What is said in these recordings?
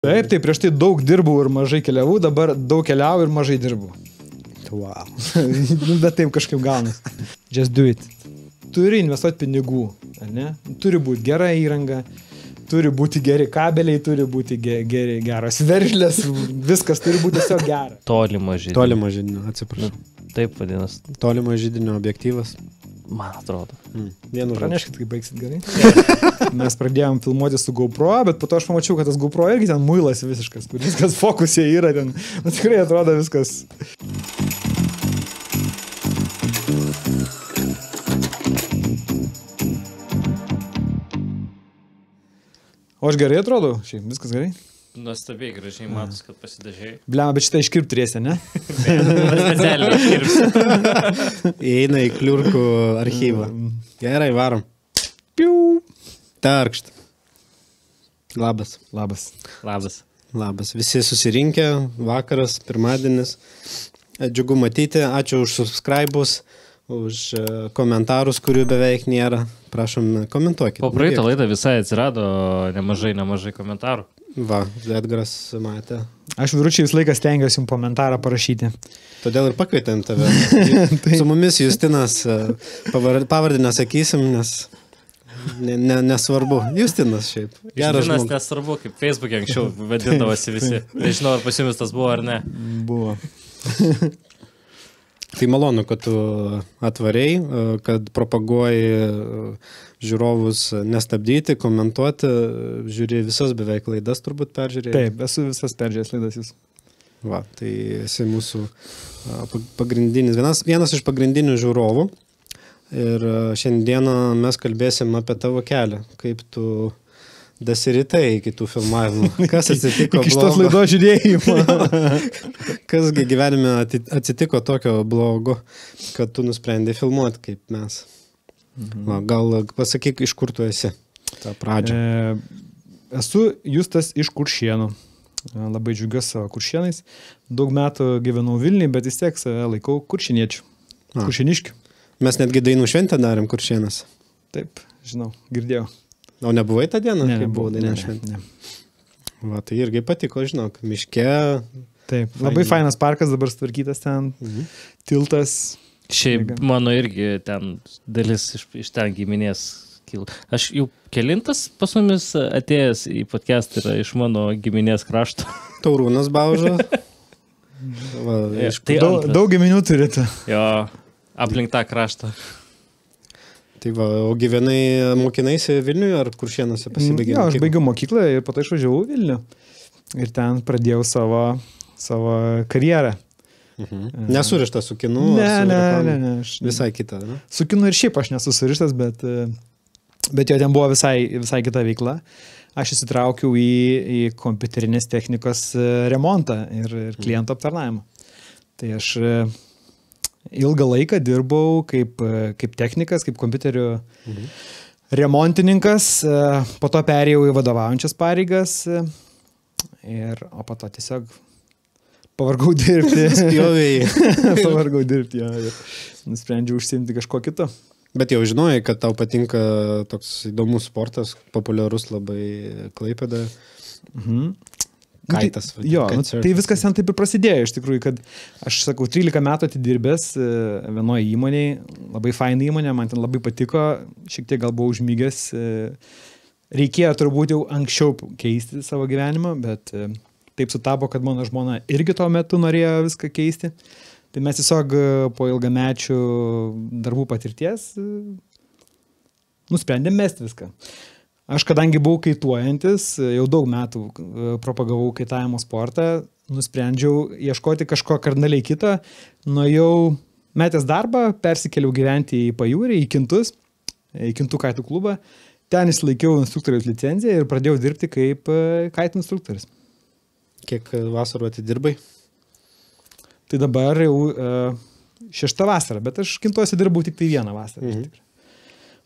Taip, prieš tai daug dirbau ir mažai keliavau, dabar daug keliauju ir mažai dirbau. Wow. Bet taip kažkaip gaunas. Just do it. Turi investuoti pinigų, ne? Turi būti gera įranga, turi būti geri kabeliai, turi būti geros veržlės, viskas turi būti tiesiog gera. Tolimo židinio, atsiprašau. Taip vadinasi. Tolimo židinio objektyvas. Man atrodo. Praneškit, kaip baigsit gerai. Mes pradėjom filmuoti su GoPro, bet po to aš pamačiau, kad tas GoPro irgi ten muilas visiškas, kur viskas fokusė yra ten. Nu, tikrai atrodo viskas. O aš gerai atrodau? Šiaip viskas gerai? Nuostabiai gražiai matos, kad pasidažėjai. Bliam, bet šitą iškirpt turėsi, ne? Specialiai iškirpsi. Įeina į kliurkų archyvą. Gerai, varom. Piu. Tarkšt. Labas. Labas. Visi susirinkę, vakaras, pirmadienis. Džiugu matyti, ačiū už subscribus, už komentarus, kurių beveik nėra. Prašom, komentuokit. Po praeitą laidą visai atsirado nemažai komentarų. Va, Edgaras matė. Aš vyručiai visą laiką stengiuosi jums komentarą parašyti. Todėl ir pakvietėm tave. Su mumis Justinas, pavardį nesakysim, nes nesvarbu. Justinas šiaip. Justinas nesvarbu, kaip Facebook'e anksčiau vadindavosi visi. Nežinau, ar pas jumis tas buvo ar ne. Buvo. Tai malonu, kad tu atvariai, kad propaguoji žiūrovus nestabdyti, komentuoti, žiūri visas beveik laidas turbūt peržiūrėjai. Taip, esu visas peržiūrėjęs laidas jūs. Va, tai esi mūsų pagrindinis, vienas iš pagrindinių žiūrovų. Ir šiandieną mes kalbėsim apie tavo kelią, kaip tu dasiritai iki tų filmavimų. Kas atsitiko iki šitos laidos žiūrėjimo. Kasgi gyvenime atsitiko tokio blogo, kad tu nusprendai filmuoti kaip mes. Va, gal pasakyk, iš kur tu esi tą pradžią. Esu Justas iš Kuršėnų. Labai džiugiuosi savo Kuršėnais. Daug metų gyvenau Vilniui, bet vis tiek save laikau kuršėniečių. Kuršėniškių. Mes netgi dainų šventę darėm Kuršėnas. Taip, žinau, girdėjau. O nebuvai tą dieną, kai buvo dainų šventė? Va, tai irgi patiko, žinok, miške. Taip, labai fainas parkas, dabar sutvarkytas ten, tiltas. Šiaip mano irgi ten dalis iš ten giminės kilo. Aš jau kelintas pas mumis atėjęs į podcast yra iš mano giminės krašto. Taurūnas Bauža. Daug giminių turite. Jo, aplink tą kraštą. Tai va, o gyvenai mokinaisi Vilniuje ar Kuršėnuose pasibaigė? Jo, aš baigiau mokyklą ir po to išvažiavau Vilnių. Ir ten pradėjau savo karjerą. Nesurištas su kinu? Ne. Visai kita, ne? Su kinu ir šiaip aš nesusirištas, bet jo ten buvo visai kita veikla. Aš įsitraukiau į kompiuterinės technikos remontą ir klientų aptarnavimą. Tai aš ilgą laiką dirbau kaip technikas, kaip kompiuterių remontininkas, po to perėjau į vadovaujančias pareigas, o po to tiesiog pavargau dirbti. Pavargau dirbti, ir nusprendžiau užsiimti kažko kito. Bet jau žinojai, kad tau patinka toks įdomus sportas, populiarus labai Klaipėdoje. Kaitas. Jo, tai viskas ten taip ir prasidėjo, iš tikrųjų, kad aš sakau, 13 metų atidirbęs vienoje įmonėje, labai faina įmonė, man ten labai patiko, šiek tiek gal buvau užmygęs, reikėjo turbūt jau anksčiau keisti savo gyvenimą, bet taip sutapo, kad mano žmona irgi tuo metu norėjo viską keisti, tai mes tiesiog po ilgamečių darbų patirties nusprendėm mesti viską. Aš kadangi buvau kaituojantis, jau daug metų propagavau kaitavimo sportą, nusprendžiau ieškoti kažko kardinaliai kito, nuėjau metęs darbą, persikėliau gyventi į pajūrį, į Kintų kaitų klubą, ten išsilaikiau instruktoriaus licenciją ir pradėjau dirbti kaip kaitų instruktorius. Kiek vasarų atidirbai? Tai dabar jau 6 vasara, bet aš Kintuose dirbau tik tai 1 vasarą.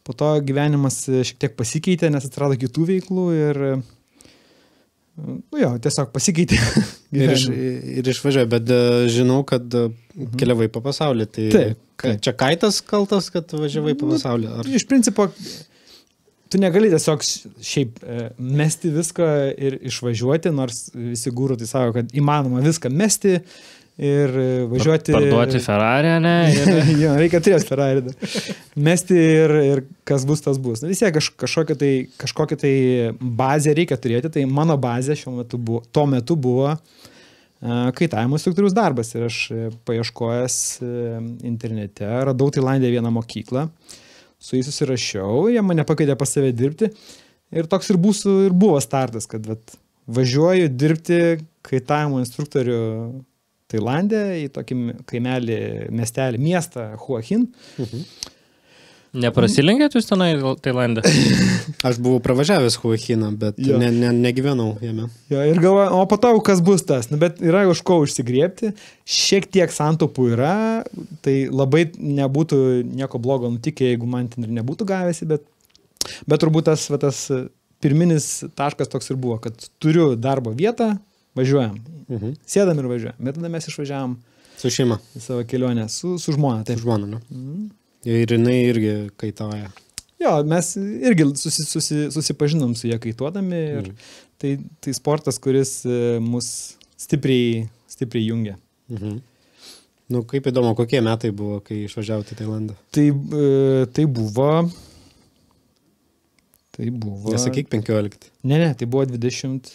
Po to gyvenimas šiek tiek pasikeitė, nes atsirado kitų veiklų ir tiesiog pasikeitė. Ir išvažiuoja, bet žinau, kad keliavai po pasaulį. Tai čia kaitas kaltas, kad važiavai po pasaulį? Iš principo, tu negali tiesiog šiaip mesti viską ir išvažiuoti, nors visi gūrų tai sako, kad įmanoma viską mesti ir važiuoti. Parduoti Ferrari, ne? Jo, reikia turėti Ferrari. Mesti ir kas bus, tas bus. Vis tiek kažkokią tai bazę reikia turėti, tai mano bazė tuo metu buvo kaitavimo instruktoriaus darbas ir aš paieškojęs internete, radau Tailande vieną mokyklą, su jais susirašiau, jie mane pakvietė pas save dirbti ir toks ir buvo startas, kad važiuoju dirbti kaitavimo instruktorių Tailande į tokį kaimelį, miestą Hua Hin. Neprasilenkėt jūs tenai Tailande? Aš buvau pravažiavęs Hua Hiną, bet negyvenau jame. Jo, ir galvoju, o po to, kas bus tas, bet yra už ko užsigriebti, šiek tiek santaupų yra, tai labai nebūtų nieko blogo nutikę, jeigu man ten ir nebūtų gavęsi, bet turbūt tas pirminis taškas toks ir buvo, kad turiu darbo vietą, važiuojam. Sėdam ir važiuojam. Bet tada mes išvažiavam su šeima. Į savo kelionę, su žmona. Taip. Su žmona, ne? Ir jinai irgi kaitauja. Jo, mes irgi susipažinom su ją kaituodami ir tai sportas, kuris mus stipriai jungia. Nu, kaip įdomu, kokie metai buvo, kai išvažiavote į Tailandą? Tai buvo... Nesakyk 15. Ne, tai buvo 20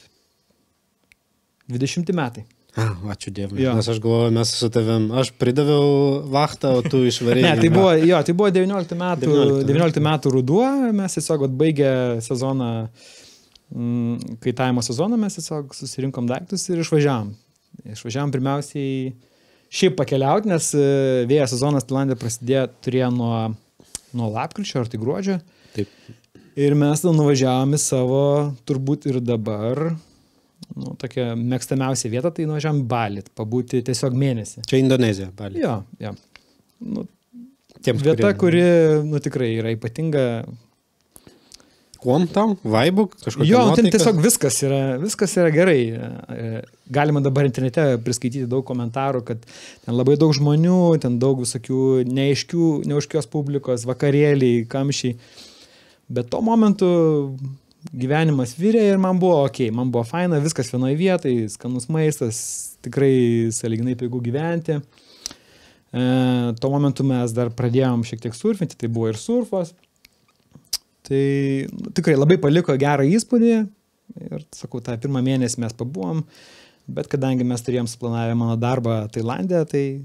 metai. Ačiū Dievui. Nes aš galvoju, mes su tavim, aš pridaviau vachtą, o tu išvarėjai. Ne, tai buvo 19 metų ruduo, mes tiesiog baigę sezoną, kaitavimo sezoną, mes tiesiog susirinkom daiktus ir išvažiavam. Išvažiavam pirmiausiai šiaip pakeliauti, nes vėjo sezonas Tailandė turėjo nuo lapkričio ar tai gruodžio. Taip. Ir mes nuvažiavom į savo, turbūt ir dabar, tokia mėgstamiausia vieta, tai nuvažiavam Balį, pabūti tiesiog mėnesį. Čia Indonezija, Balį. Jo. Vieta, kuri, tikrai yra ypatinga. Kuom tau? Vaibu? Jo, ten tiesiog viskas yra gerai. Galima dabar internete priskaityti daug komentarų, kad ten labai daug žmonių, ten daug visokių neaiškios publikos, vakarėliai, kamščiai. Bet tuo momentu gyvenimas virė ir man buvo man buvo faina, viskas vienoje vietoje, skanus maistas, tikrai sąlyginai pigu gyventi. Tuo momentu mes dar pradėjom šiek tiek surfinti, tai buvo ir surfas. Tai tikrai labai paliko gerą įspūdį ir, sakau, tą pirmą mėnesį mes pabuvom, bet kadangi mes turėjom suplanavę mano darbą Tailande, tai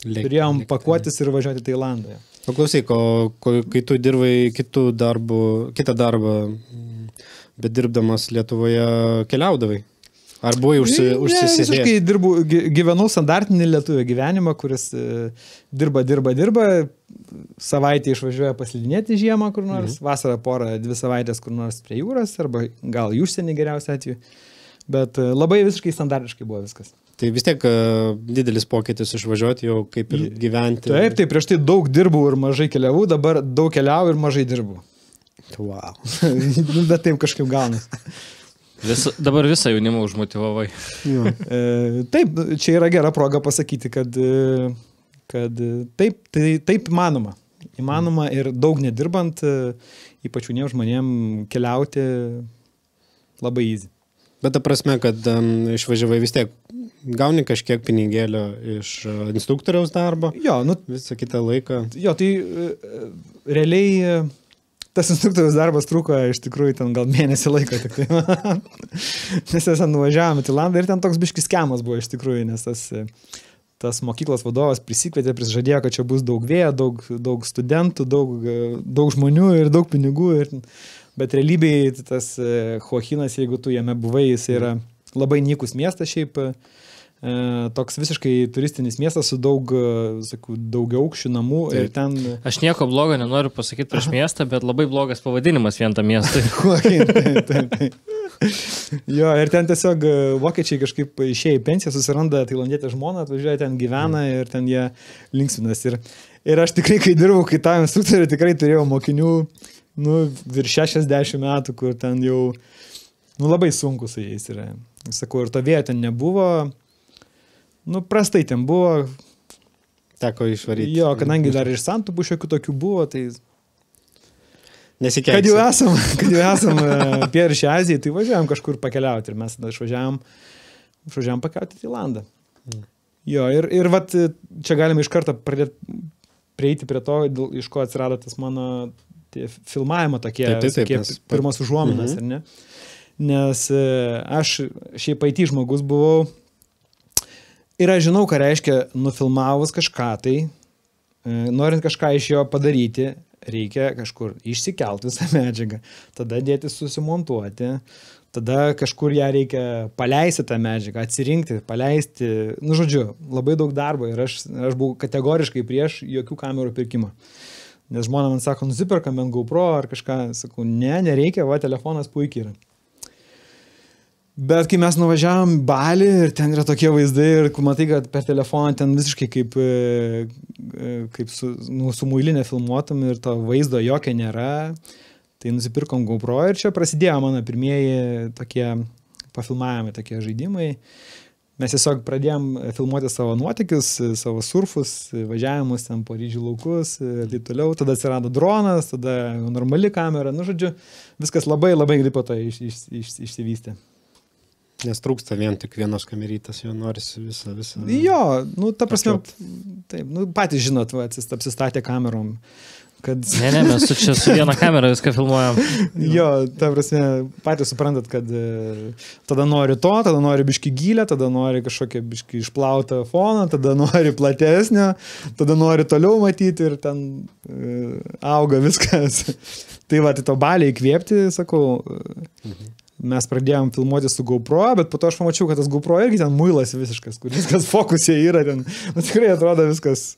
turėjom pakuotis ir važiuoti į Tailandą. O klausyk, kai tu dirbai kitą darbą, bet dirbdamas Lietuvoje keliaudavai? Ar buvai užsisėdėjęs? Visiškai gyvenau standartinį lietuvio gyvenimą, kuris dirba, savaitę išvažiuoja paslidinėti žiemą kur nors, vasarą 2 savaitės kur nors prie jūros, arba gal į užsienį geriausiu atveju. Bet labai visiškai standartiškai buvo viskas. Tai vis tiek didelis pokytis išvažiuoti jau kaip ir gyventi. Taip, prieš tai daug dirbau ir mažai keliavau, dabar daug keliauju ir mažai dirbau. Wow. Bet taip kažkaip gaunas. Dabar visą jaunimą užmotyvavai. Taip, čia yra gera proga pasakyti, kad taip įmanoma. Įmanoma ir daug nedirbant, ypač jauniems žmonėm keliauti labai easy. Bet ta prasme, kad išvažiavai vis tiek, gauni kažkiek pinigėlio iš instruktoriaus darbo, visą kitą laiką. Jo, tai realiai tas instruktoriaus darbas truko iš tikrųjų ten gal mėnesį laiko tik tai. Nes mes nuvažiavome į Tailandą ir ten toks biškis skemas buvo iš tikrųjų, nes tas mokyklos vadovas prisikvietė, prisižadėjo, kad čia bus daug vėjo, daug studentų, daug žmonių ir daug pinigų. Bet realybėje tas Hua Hinas, jeigu tu jame buvai, jis yra labai nykus miestas šiaip, toks visiškai turistinis miestas su daugiaaukščių namų. Ir ten... Aš nieko blogo nenoriu pasakyti prieš miestą, bet labai blogas pavadinimas vien tam miestui. Hua Hin, taip. Jo, ir ten tiesiog vokiečiai kažkaip išėję į pensiją, susiranda tailandietę žmoną, atvažiuoja ten gyvena ir ten jie linksminas. Ir aš tikrai, kai dirbau kaitavimo instruktorių, tikrai turėjau mokinių virš 60 metų, kur ten jau labai sunku su jais yra. Sakau, ir to vėjo ten nebuvo, prastai ten buvo. Teko išvaryti. Jo, kadangi dar ir santaupų šiokių tokių buvo, tai... Nesikeiksim. Kad jau esam Pietryčių Azijai, tai važiuojam kažkur pakeliauti ir mes tada išvažiavam pakeliauti į Tailandą. Jo, ir vat, čia galime iš karto prieiti prie to, iš ko atsirado tas mano filmavimo tokie pirmos užuominas, ar ne? Nes aš šiaip IT žmogus buvau ir aš žinau, ką reiškia nufilmavus kažką tai, norint kažką iš jo padaryti, reikia kažkur išsikelt visą medžiagą, tada dėti susimontuoti, tada kažkur ją reikia paleisti tą medžiagą, atsirinkti, paleisti, žodžiu, labai daug darbo ir aš buvau kategoriškai prieš jokių kamerų pirkimą. Nes žmona man sako, nusiperkam ant GoPro ar kažką, sakau, nereikia, telefonas puikiai yra. Bet kai mes nuvažiavom į Balį ir ten yra tokie vaizdai ir matai, kad per telefoną ten visiškai kaip su muilinė filmuotum ir to vaizdo jokio nėra, tai nusipirkom GoPro ir čia prasidėjo mano pirmieji tokie pafilmavimai, tokie žaidimai. Mes tiesiog pradėjom filmuoti savo nuotykius, savo surfus, važiavimus ten po Ryžių laukus ir taip toliau. Tada atsirado dronas, tada normali kamera, žodžiu, viskas labai greitai po to išsivystė. Nes trūksta vien tik vienos kamerytas, jo norisi visą. Jo, ta prasme, taip, patys žinot, apsistatė kamerom. Kad... Ne, mes čia su viena kamera viską filmuojam. Jo, ta prasme, patys suprantat, kad tada nori to, tada nori biški gylę, tada nori kažkokią biški išplautą foną, tada nori platesnio, tada nori toliau matyti ir ten auga viskas. Tai va, tai to Balį įkvėpti, sakau, mes pradėjom filmuoti su GoPro, bet po to aš pamačiau, kad tas GoPro irgi ten muilas visiškas, kur viskas fokusė yra ten. Tikrai atrodo viskas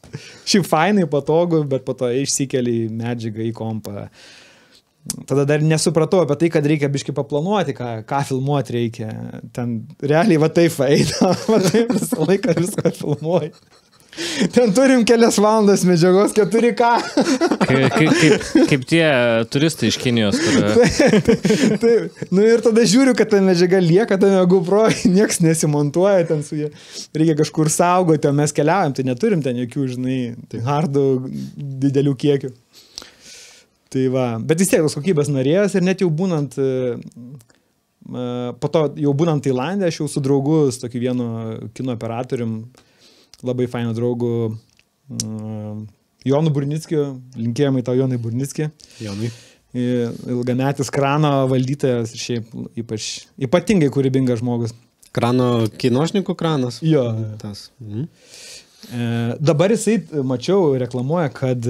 šiaip fainai, patogu, bet po to išsikeli medžiagą į kompą. Tada dar nesupratau apie tai, kad reikia biškai paplanuoti, ką filmuoti reikia. Ten realiai va taip eina, va taip visą laiką viską filmuoji. Ten turim kelias valandas medžiagos 4K. Kaip tie turistai iš Kinijos. Taip. Ir tada žiūriu, kad ta medžiaga lieka tame GoPro, nieks nesimontuoja ten su jie. Reikia kažkur saugoti, o mes keliaujam, tai neturim ten jokių, hardų didelių kiekių. Tai va, bet vis tiek tos kokybės norėjos ir net jau būnant, po to jau būnant Tailande, aš jau su draugu, su tokiu vienu kino operatorium, labai faino draugų Jonu Burnickiu, linkėjimai tau Jonai Burnicki. Jonai. Ilgametis krano valdytojas ir šiaip ypatingai kūrybingas žmogus. Krano kinošnikų kranas? Jo. Tas. Dabar jisai, mačiau, reklamuoja, kad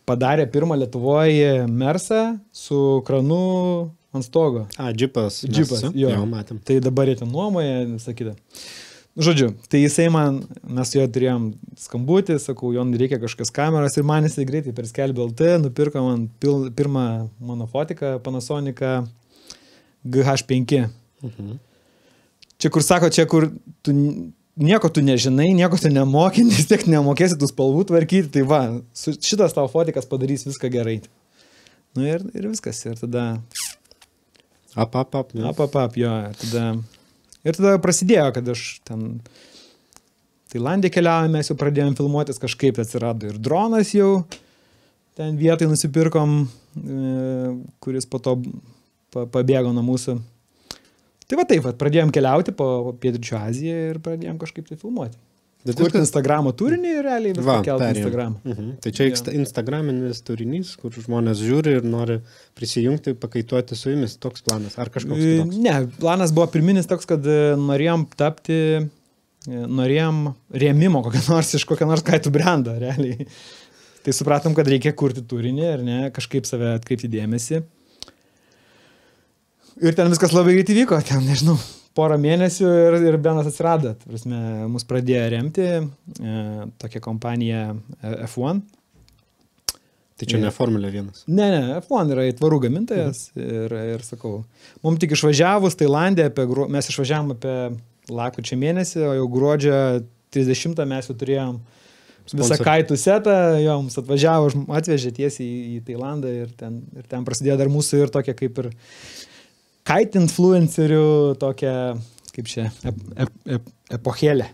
padarė pirmą Lietuvoje Mersą su kranu ant stogo. Džipas, jo. Matėm. Tai dabar jie ten nuomoja, visą kitą. Žodžiu, tai jisai mes su juo turėjom skambutį, sakau, Jonai reikia kažkas kameros ir man jisai greitai per Skelbį LT nupirko man pirmą mano fotiką Panasoniką GH5. Čia kur sako, nieko tu nežinai, nieko tu nemoki, vis tiek nemokėsi tų spalvų tvarkyti, tai va, šitas tavo fotikas padarys viską gerai. Ir viskas, ir tada... Jo, ir tada prasidėjo, kad aš ten Tailandė keliavome, mes jau pradėjom filmuotis, kažkaip atsirado ir dronas jau, ten vietai nusipirkom, kuris po to pabėgo nuo mūsų. Tai va taip, pradėjom keliauti po Pietryčių Aziją ir pradėjom kažkaip tai filmuoti. Kurti Instagramo turinį ir realiai viską kelti Instagramą. Tai čia Instagraminis turinys, kur žmonės žiūri ir nori prisijungti, pakaituoti su jumis. Toks planas. Ar kažkoks kitoks? Ne, planas buvo pirminis toks, kad norėjom rėmimo iš kokią nors kaitų brandą, realiai. Tai supratom, kad reikia kurti turinį ir ne, kažkaip save atkreipti dėmesį. Ir ten viskas labai greitai vyko, ten, nežinau, porą mėnesių ir Benas atsirado. Mus pradėjo remti tokia kompanija F1. Tai čia ne Formulė 1. Ne, F1 yra įtvarų gamintojas ir sakau, mums tik išvažiavus Tailandė, mes išvažiavom apie lapkričio mėnesį, o jau gruodžio 30 mes jau turėjom visą kaitų setą, jo, mums atvežė tiesiai į Tailandą ir ten prasidėjo dar mūsų ir tokia kaip ir kite influencerių tokia, kaip čia, epochėlė.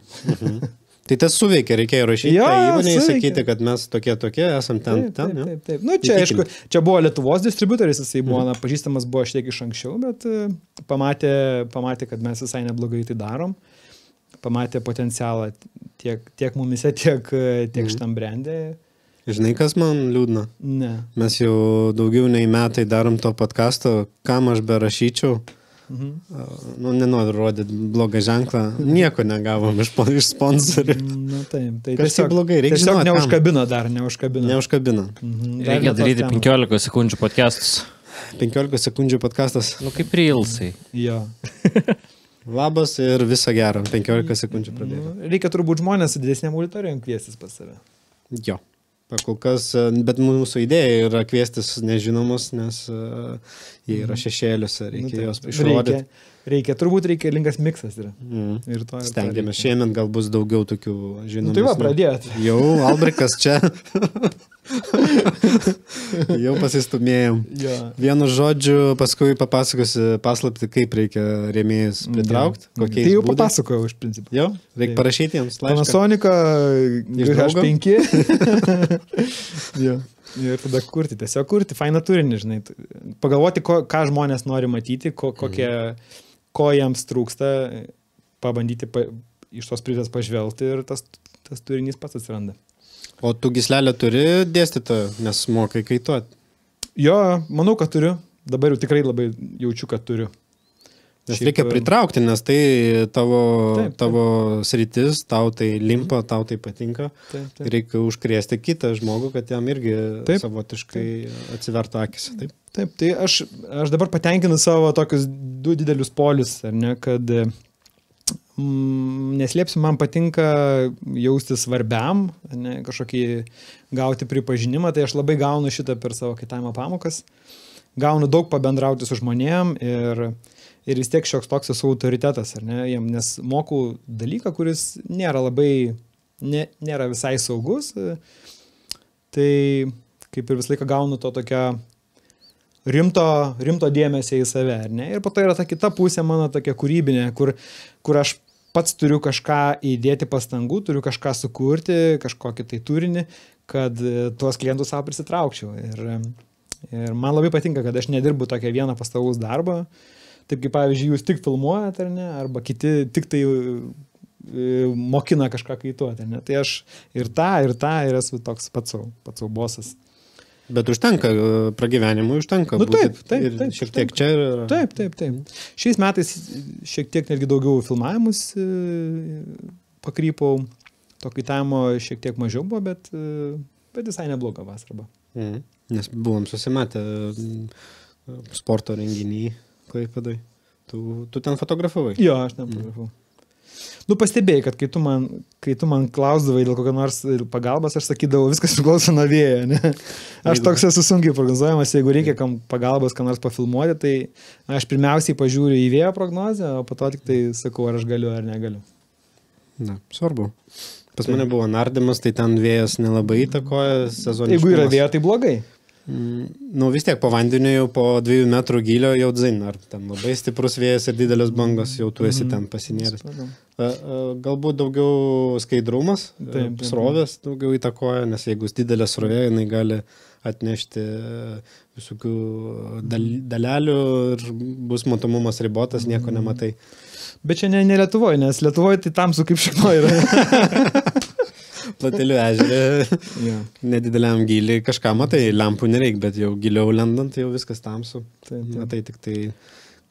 Tai tas suveikia, reikėjo rašyti Jo, tą įmonę, suveikia. sakyti, kad mes tokie, esam ten. Taip. Nu, čia, aišku, čia buvo Lietuvos distributorius, jisai buvo, pažįstamas buvo šiek tiek iš anksčiau, bet pamatė, kad mes visai neblogai tai darom. Pamatė potencialą tiek mumise, tiek šitam brandė. Žinai, kas man liūdna? Ne. Mes jau daugiau nei metai darom to podcasto, kam aš berašyčiau. Nu, nenoriu rodyti blogą ženklą, nieko negavom iš sponsorių. Nu, taip. Tai Kažkaip blogai, reikia tiesiog žinot, neužkabino kam. dar, neužkabino. Neužkabino. Reikia daryti 15 sekundžių podcastus. 15 sekundžių podcastas. Nu, kaip reelsai. Jo. Labas ir viso gero. 15 sekundžių pradėjo. Reikia turbūt žmonės su didesnėm auditorijom kviestis pas save. Jo. Kol kas, bet mūsų idėja yra kviestis nežinomus, nes jie yra šešėliuose, reikia jos išrodyti. Turbūt reikalingas miksas yra. Ir to stengiamės. Šiemet gal bus daugiau tokių žinomų. Tai va, pradėt. Jau, Albrikas čia. Jau pasistumėjom. Jo. Vienu žodžiu, paskui papasakosiu paslapti, kaip reikia rėmėjus pritraukti. Tai jau papasakojau iš principo. Jo, reikia parašyti jiems laišką. Panasonica GH5. Jo. Ir tada tiesiog kurti, fainą turinį, žinai. Pagalvoti, ką žmonės nori matyti, ko jiems trūksta, pabandyti iš tos prizės pažvelgti ir tas turinys pats atsiranda. O tu gyslelę turi dėstytoją, nes mokai kaituoti? Jo, manau, kad turiu. Dabar jau tikrai labai jaučiu, kad turiu. Nes reikia pritraukti, nes tai tavo sritis, tau tai limpa, tau tai patinka. Taip. Reikia užkrėsti kitą žmogų, kad jam irgi savotiškai atsivertų akis. Taip, tai aš dabar patenkinu savo tokius 2 didelius polius, ar ne, kad neslėpsiu, man patinka jausti svarbiam, ne, kažkokį gauti pripažinimą, tai aš labai gaunu šitą per savo kaitavimo pamokas. Gaunu daug pabendrauti su žmonėm ir vis tiek šioks toks esu autoritetas, ar ne, nes mokau dalyką, kuris nėra visai saugus, tai kaip ir visą laiką gaunu to tokia rimto dėmesio į save, ar ne, ir po to yra ta kita pusė mano tokia kūrybinė, kur aš pats turiu kažką įdėti pastangų, turiu kažką sukurti, kažkokį tai turinį, kad tuos klientus savo prisitraukčiau. Ir man labai patinka, kad aš nedirbu tokią vieną pastovaus darbą, taip kaip pavyzdžiui jūs tik filmuojat, ar ne, arba kiti tik tai mokina kažką kaituoti, ar ne. Tai aš ir esu toks pats savo bosas. Bet užtenka, pragyvenimui užtenka. Nu, taip. Šiek tiek čia yra. Taip. Šiais metais šiek tiek netgi daugiau filmavimus pakrypau, to kaitavimo šiek tiek mažiau buvo, bet visai nebloga vasara. Nes buvom susimatę sporto renginį Klaipėdoj. Tu ten fotografavai? Jo, aš ten fotografavau. Nu, pastebėjai, kad kai tu man klausdavai dėl kokio nors pagalbos, aš sakydavau, viskas priklauso nuo vėjo, ne? Aš toks esu sunkiai prognozuojamas, jeigu reikia pagalbos, ką nors pafilmuoti, tai aš pirmiausiai pažiūriu į vėjo prognozę, o po to tik tai sakau, ar aš galiu ar negaliu. Na, svarbu. Pas mane buvo nardymas, tai ten vėjas nelabai įtakoja sezoniškumas. Jeigu yra vėjo, tai blogai. Nu, vis tiek po vandeniu jau po 2 metrų gylio jau dzin, ar ten labai stiprus vėjas ir didelės bangos, jau tu esi ten pasinėręs. Galbūt daugiau skaidrumas, srovės daugiau įtakoja, nes jeigu didelė srovė, jinai gali atnešti visokių dalelių ir bus matomumas ribotas, nieko nematai. Bet čia ne Lietuvoje, nes Lietuvoje tai tamsu kaip šikno yra. Platelių ežerė, nedideliam gylį kažką matai, lempų nereik, bet jau giliau lendant, jau viskas tamsu. Matai tik tai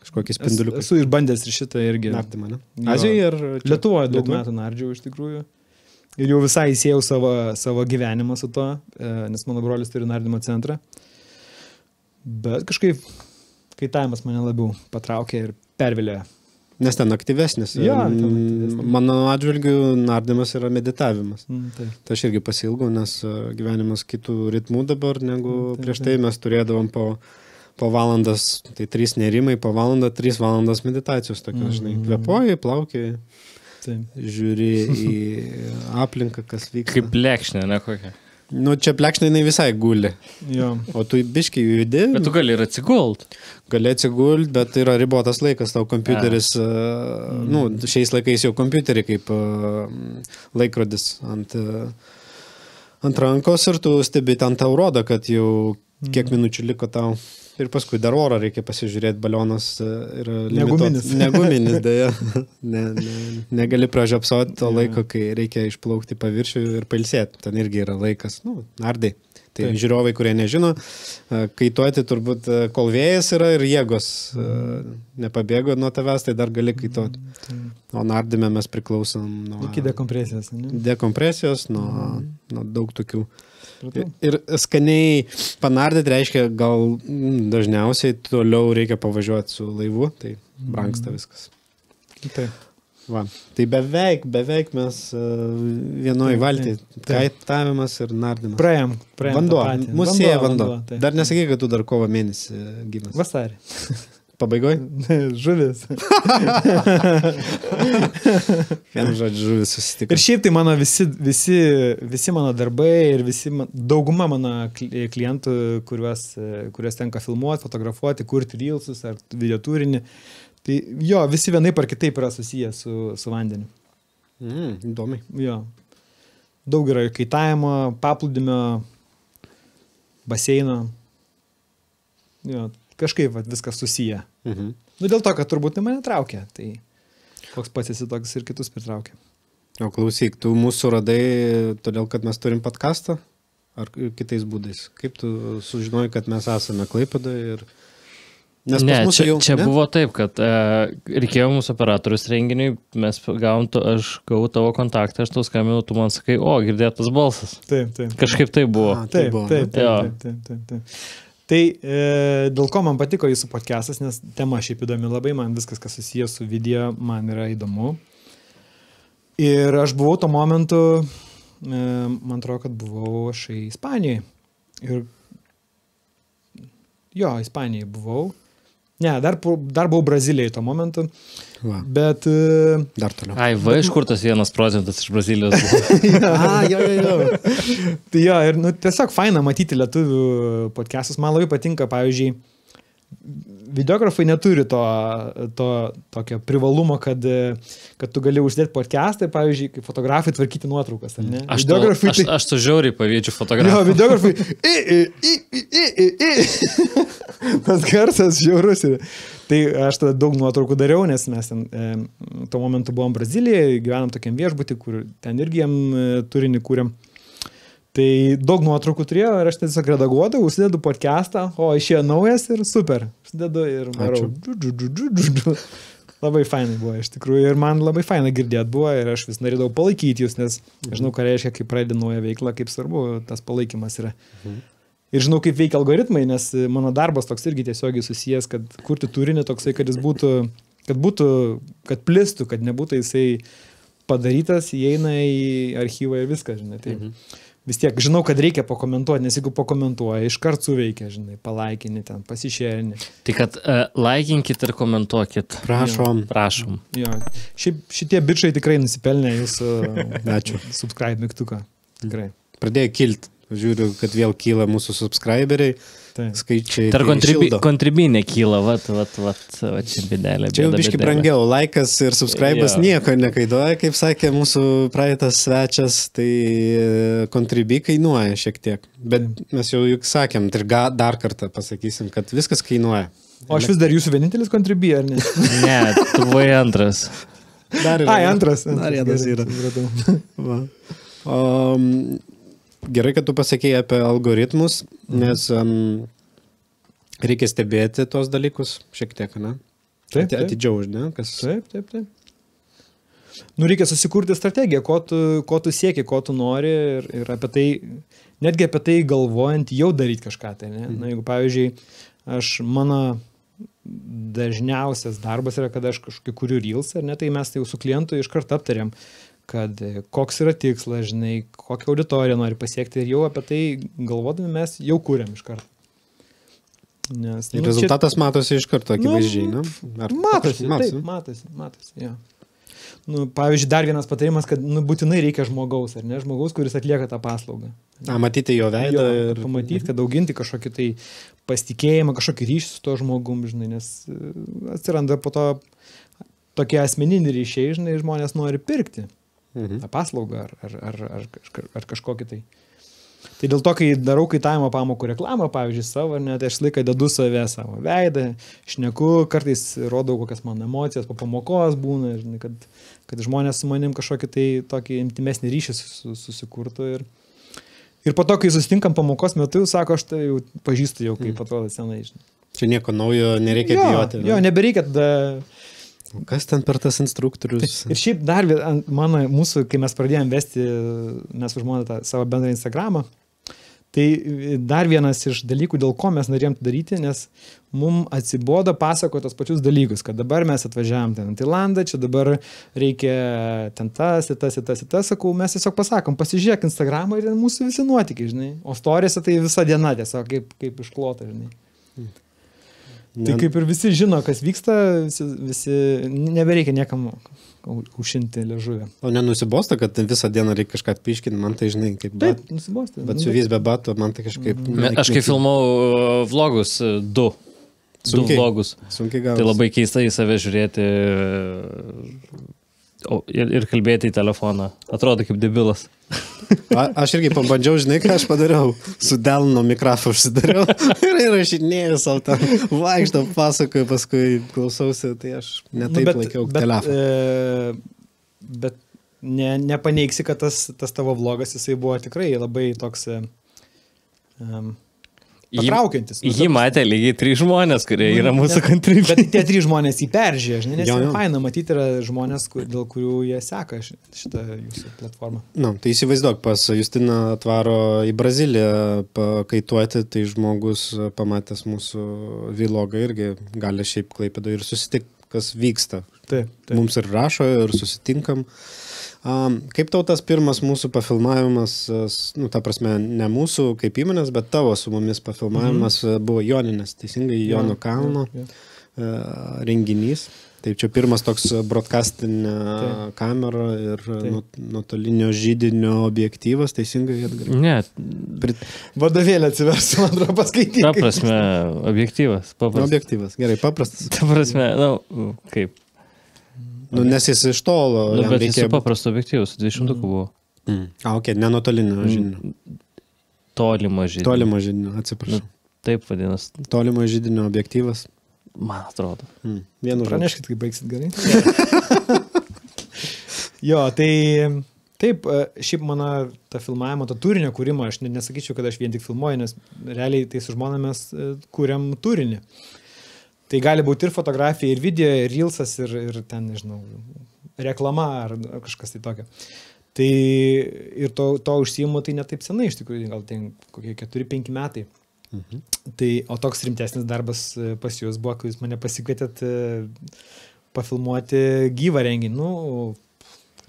kažkokį spinduliuką. Esu išbandęs ir šitą irgi. Nardymą, ne? Azijoje ir Lietuvoje daug metų nardžiau iš tikrųjų. Ir jau visai įsėjau savo gyvenimą su to, nes mano brolis turi nardymo centrą. Bet kažkaip kaitavimas mane labiau patraukė ir pervilėjo. Nes ten aktyvesnis. Mano atžvilgiu nardymas yra meditavimas. Tai aš irgi pasilgau, nes gyvenimas kitų ritmų dabar, negu prieš tai mes turėdavom po valandas, tai 3 nerimai, po valandą 3 valandas meditacijos tokios, žinai, kvepuoji, plaukiai, žiūri į aplinką, kas vyksta. Kaip lėkšnė, ne kokia? Nu, čia plekšnai jinai visai guli. Jo. O tu biškai judi. Bet tu gali ir atsigult. Gali atsigult, bet yra ribotas laikas, tau kompiuteris, nu, šiais laikais jau kompiuterį kaip laikrodis ant rankos ir tu stebi ten tau rodo, kad jau kiek minučių liko tau. Ir paskui dar oro reikia pasižiūrėti, balionas yra limituotas. Neguminis, dėja. Negali pražiopsoti to laiko, kai reikia išplaukti paviršių ir pailsėti. Ten irgi yra laikas, nu, nardai. Tai žiūrovai, kurie nežino, kaituoti turbūt kol vėjas yra ir jėgos nepabėgo nuo tavęs, tai dar gali kaituoti. O nardyme mes priklausom nuo... Iki dekompresijos, ne? Dekompresijos, nuo daug tokių. Ir skaniai panardyti reiškia, gal dažniausiai toliau reikia pavažiuoti su laivu, tai brangsta viskas. Taip. Va. Tai beveik mes vienoj valtį, kaitavimas ir nardymas. Praėjom vanduo, mūsų sieja vanduo. Dar nesakai, kad tu dar kovo mėnesį gimęs. Vasarį. Pabaigoj? Žuvis. Vienu žodžiu, žuvis susitiko. Ir šiaip tai mano visi mano darbai ir dauguma mano klientų, kuriuos tenka filmuoti, fotografuoti, kurti reelsus ar video turinį, tai jo, visi vienaip ar kitaip yra susiję su vandeniu. Įdomiai. Jo. Daug yra kaitavimo, paplūdimio, baseino. Jo, kažkaip viskas susiję. Nu, dėl to, kad turbūt mane traukia, tai koks pats esi toks ir kitus pritraukia. O klausyk, tu mūsų radai todėl, kad mes turim podcastą? Ar kitais būdais? Kaip tu sužinojai, kad mes esame Klaipėdoje ir... Nes ne, jau, čia buvo taip, kad reikėjo mūsų operatorius renginiui, aš gavau tavo kontaktą, aš tau skambinau, tu man sakai, o, girdėtas balsas. Taip. Kažkaip tai buvo. Taip. Tai dėl ko man patiko jūsų podcastas, nes tema šiaip įdomi labai, man viskas, kas susijęs su video, man yra įdomu. Ir aš buvau tuo momentu, man atrodo, kad buvau aš Ispanijoje. Ir jo, Ispanijoje buvau. Ne, dar buvau Brazilijai tuo momentu. Va. Bet... Dar toliau. Ai, iš kur tas 1% iš Brazilijos buvo? Jo. Tai jo, ir tiesiog faina matyti lietuvių podcastus. Man labai patinka, pavyzdžiui, videografai neturi tokio privalumo, kad tu gali uždėti podcastą, pavyzdžiui, kaip fotografai tvarkyti nuotraukas, ar ne? Aš tu žiauriai pavydžiu fotografą. Jo, videografai tas garsas žiaurus. Tai aš tada daug nuotraukų dariau, nes mes tuo momentu buvom Brazilijoje, gyvenam tokiam viešbutį, kur ten irgi jam turinį kūrėm. Tai daug nuotraukų turėjau ir aš tiesiog redaguodavau, užsidedu podcastą, o išėjo naujas ir super. Užsidedu ir marau. Labai fainai buvo iš tikrųjų ir man labai fainai girdėt buvo ir aš vis norėdavau palaikyti jūs, nes žinau, ką reiškia, kai pradedi naują veiklą, kaip svarbu tas palaikymas yra. Ir žinau, kaip veikia algoritmai, nes mano darbas toks irgi tiesiogiai susijęs, kad kurti turinį toksai, kad jis būtų, kad plistų, kad nebūtų jisai padarytas, įeina į archyvą ir viską, žinai. Tai vis tiek žinau, kad reikia pakomentuoti, nes jeigu pakomentuoja, iškart suveikia, žinai, palaikini ten, pasišėrini. Tai kad laikinkit ir komentuokit. Prašom. Jo, šitie bičiai tikrai nusipelnė jūsų subscribe mygtuką. Tikrai. Pradėjo kilti. Žiūriu, kad vėl kyla mūsų subscriberiai, skaičiai. Dar kontribinė kyla, čia bėdelė. Čia jau biški brangiau, laikas ir subscribas nieko nekaiduoja, kaip sakė mūsų praeitas svečias, tai kontribi kainuoja šiek tiek. Bet mes jau juk sakėm, ir dar kartą pasakysim, kad viskas kainuoja. O aš vis dar jūsų vienintelis kontribi, ar ne? Ne, tu buvai antras. Antras. Dar vienas yra. Gerai, kad tu pasakėjai apie algoritmus, nes reikia stebėti tos dalykus šiek tiek, ne? Atidžiau, ne? Taip. Nu, reikia susikurti strategiją, ko tu sieki, ko tu nori ir apie tai, netgi apie tai galvojant jau daryti kažką. Tai, ne? Na, jeigu, pavyzdžiui, mano dažniausias darbas yra, kad aš kažkokį kuriu reels, ar ne, tai mes tai jau su klientu iškart aptarėm, kad koks yra tikslas, žinai, kokią auditoriją nori pasiekti ir jau apie tai galvodami mes jau kūrėm iš karto. Nes, rezultatas matosi iš karto, akivaizdžiai, ne? Matosi, jo. nu, pavyzdžiui, dar vienas patarimas, kad nu, būtinai reikia žmogaus, ar ne? Žmogaus, kuris atlieka tą paslaugą. Matyti jo veidą ir pamatyti, kad auginti kažkokį tai pasitikėjimą, kažkokį ryšį su to žmogum, žinai, nes atsiranda po to tokie asmeniniai ryšiai, žinai, žmonės nori pirkti tą paslaugą ar kažkokį tai. Tai dėl to, kai darau kaitavimo pamokų reklamą, pavyzdžiui, savo, ne, tai aš laiką dedu savo veidą, šneku, kartais rodau, kokias man emocijas po pamokos būna, žinai, kad žmonės su manim kažkokį tai tokį intimesnį ryšį susikurtų. Ir po to, kai susitinkam pamokos metu, sako, aš tai jau pažįstu jau, kaip atrodo senai, žinai. Čia nieko naujo nereikia bijoti. Jo, nebereikia tada... Kas ten per tas instruktorius? Ir šiaip dar mūsų, kai mes pradėjom vesti, mes su žmona tą savo bendrą Instagramą, tai dar vienas iš dalykų, dėl ko mes norėjom daryti, nes mums atsibodo pasakoti tos pačius dalykus, kad dabar mes atvažiavam ten į Tailandą, čia dabar reikia ten tas, sakau, mes tiesiog pasakom, pasižiūrėk Instagramą ir mūsų visi nuotykiai, žinai, o storyse tai visa diena tiesiog kaip išklota, žinai. Tai kaip ir visi žino, kas vyksta, visi nebereikia niekam užšinti liežuvę. O nenusibosta, kad visą dieną reikia kažką atpiškinti, man tai žinai, kaip... Taip, nusibosta. Bet su vis be bato, man tai kažkaip... Aš kai filmau vlogus, du vlogus. Sunkiai gausi. Tai labai keista į save žiūrėti ir kalbėti į telefoną. Atrodo kaip debilas. Aš irgi pabandžiau, žinai, ką aš padariau. Su delno mikrofonu užsidariau ir rašinėjau savo tą vaikštą, pasakoju, paskui klausausi, tai aš netaip laikiau telefoną. Bet nepaneigsi, kad tas tavo vlogas, jisai buvo tikrai labai toks patraukiantis. Jį matė lygiai 3 žmonės, kurie yra mūsų kantrybė. Bet tai tie 3 žmonės jį peržė, žinai, nes faina matyti yra žmonės, dėl kurių jie seka šitą jūsų platformą. Tai įsivaizduok, pas Justiną atvaro į Braziliją pakaituoti, tai žmogus pamatęs mūsų vlogą irgi gali šiaip Klaipėdoje ir susitikti, kas vyksta. Taip. Mums ir rašo, ir susitinkam. Kaip tau tas pirmas mūsų pafilmavimas, ta prasme, ne mūsų kaip įmonės, bet tavo su mumis pafilmavimas buvo Joninės, teisingai, Jono kalno renginys. Taip, čia pirmas toks broadcastinė kamera ir nuotolinio židinio objektyvas, teisingai, Edgarai? Ne. Vadovėlį atsiversiu, man atrodo, paskaityti. Ta prasme, objektyvas. Objektyvas, gerai, paprastas. Ta prasme, kaip? Nes jis iš tolo. Bet jis paprasto objektyvus, 20 buvo. Ok, ne nuotolinio židinio. Tolimo židinio. Tolimo židinio, atsiprašau. Taip vadinas. Tolimo židinio objektyvas. Man atrodo. Praneškit, kai baigsit gerai. Jo, tai taip, šiaip mano tą filmavimą, tą turinio kūrimą, aš nesakyčiau, kad aš vien tik filmuoju, nes realiai tai su žmona mes kūriam turinį. Tai gali būti ir fotografija, ir video, ir reelsas, ir ten, nežinau, reklama ar kažkas tai tokio. Tai ir to užsiimu tai netaip senai, iš tikrųjų, gal tai kokie 4-5 metai. Tai, o toks rimtesnis darbas pas jūs buvo, kai jūs mane pasikvietėt pafilmuoti gyvą renginį.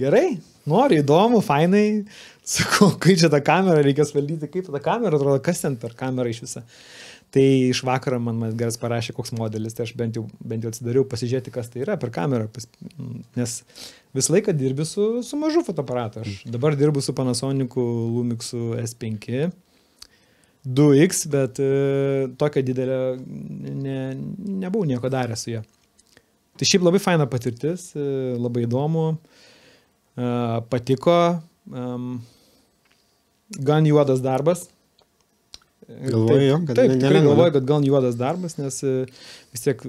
Gerai, noriu, įdomu, fainai. Sakau, kai čia tą kamerą reikės valdyti, kaip tą kamerą atrodo, kas ten per kamerą iš visą. Tai iš vakaro man geras parašė, koks modelis, tai aš bent jau atsidariau pasižiūrėti, kas tai yra per kamerą, nes visą laiką dirbi su mažu fotoaparatu. Aš dabar dirbu su Panasonicu Lumixu S5 2X, bet tokia didelė nebuvau nieko daręs su ją. Tai šiaip labai faina patirtis, labai įdomu, patiko, gan juodas darbas. Galvoju, kad tikrai galvoju, kad gan juodas darbas, nes vis tiek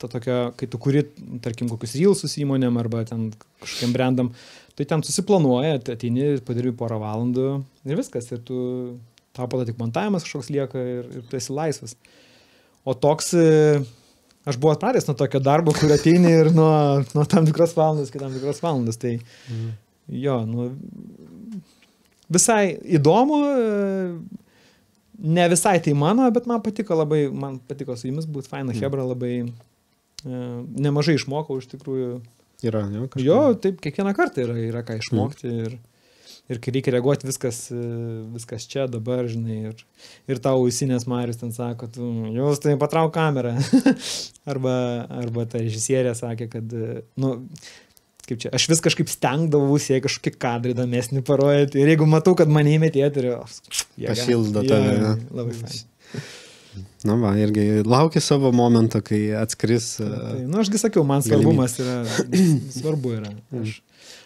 ta tokia, kai tu kuri, tarkim, kokius reelsus įmonėm arba ten kažkokiam brandam, tai ten susiplanuoja, ateini, padirbi porą valandų ir viskas, ir tau pada tik montavimas kažkoks lieka ir tu esi laisvas. O toks, aš buvau atpratęs nuo tokio darbo, kur ateini ir nuo tam tikros valandos iki tam tikros valandos, tai jo, visai įdomu, ne visai tai mano, bet man patiko su jumis būti, faina hebra, labai nemažai išmokau iš tikrųjų. Yra, jo, kažką. Jo, taip, kiekvieną kartą yra ką išmokti ir kai reikia reaguoti viskas čia dabar, žinai, ir tau ausinės Marius ten sako, jūs tai patrauk kamerą. arba ta režisierė sakė, kad, kaip čia, aš vis kažkaip stengdavausi, jei kažkokį kadrą įdomesnį parodyti. Ir jeigu matau, kad mane įmetė, tai pašildo tave. Labai fain. Na va, irgi lauki savo momentą, kai atskris. Ašgi sakiau, man svarbumas yra, svarbu yra.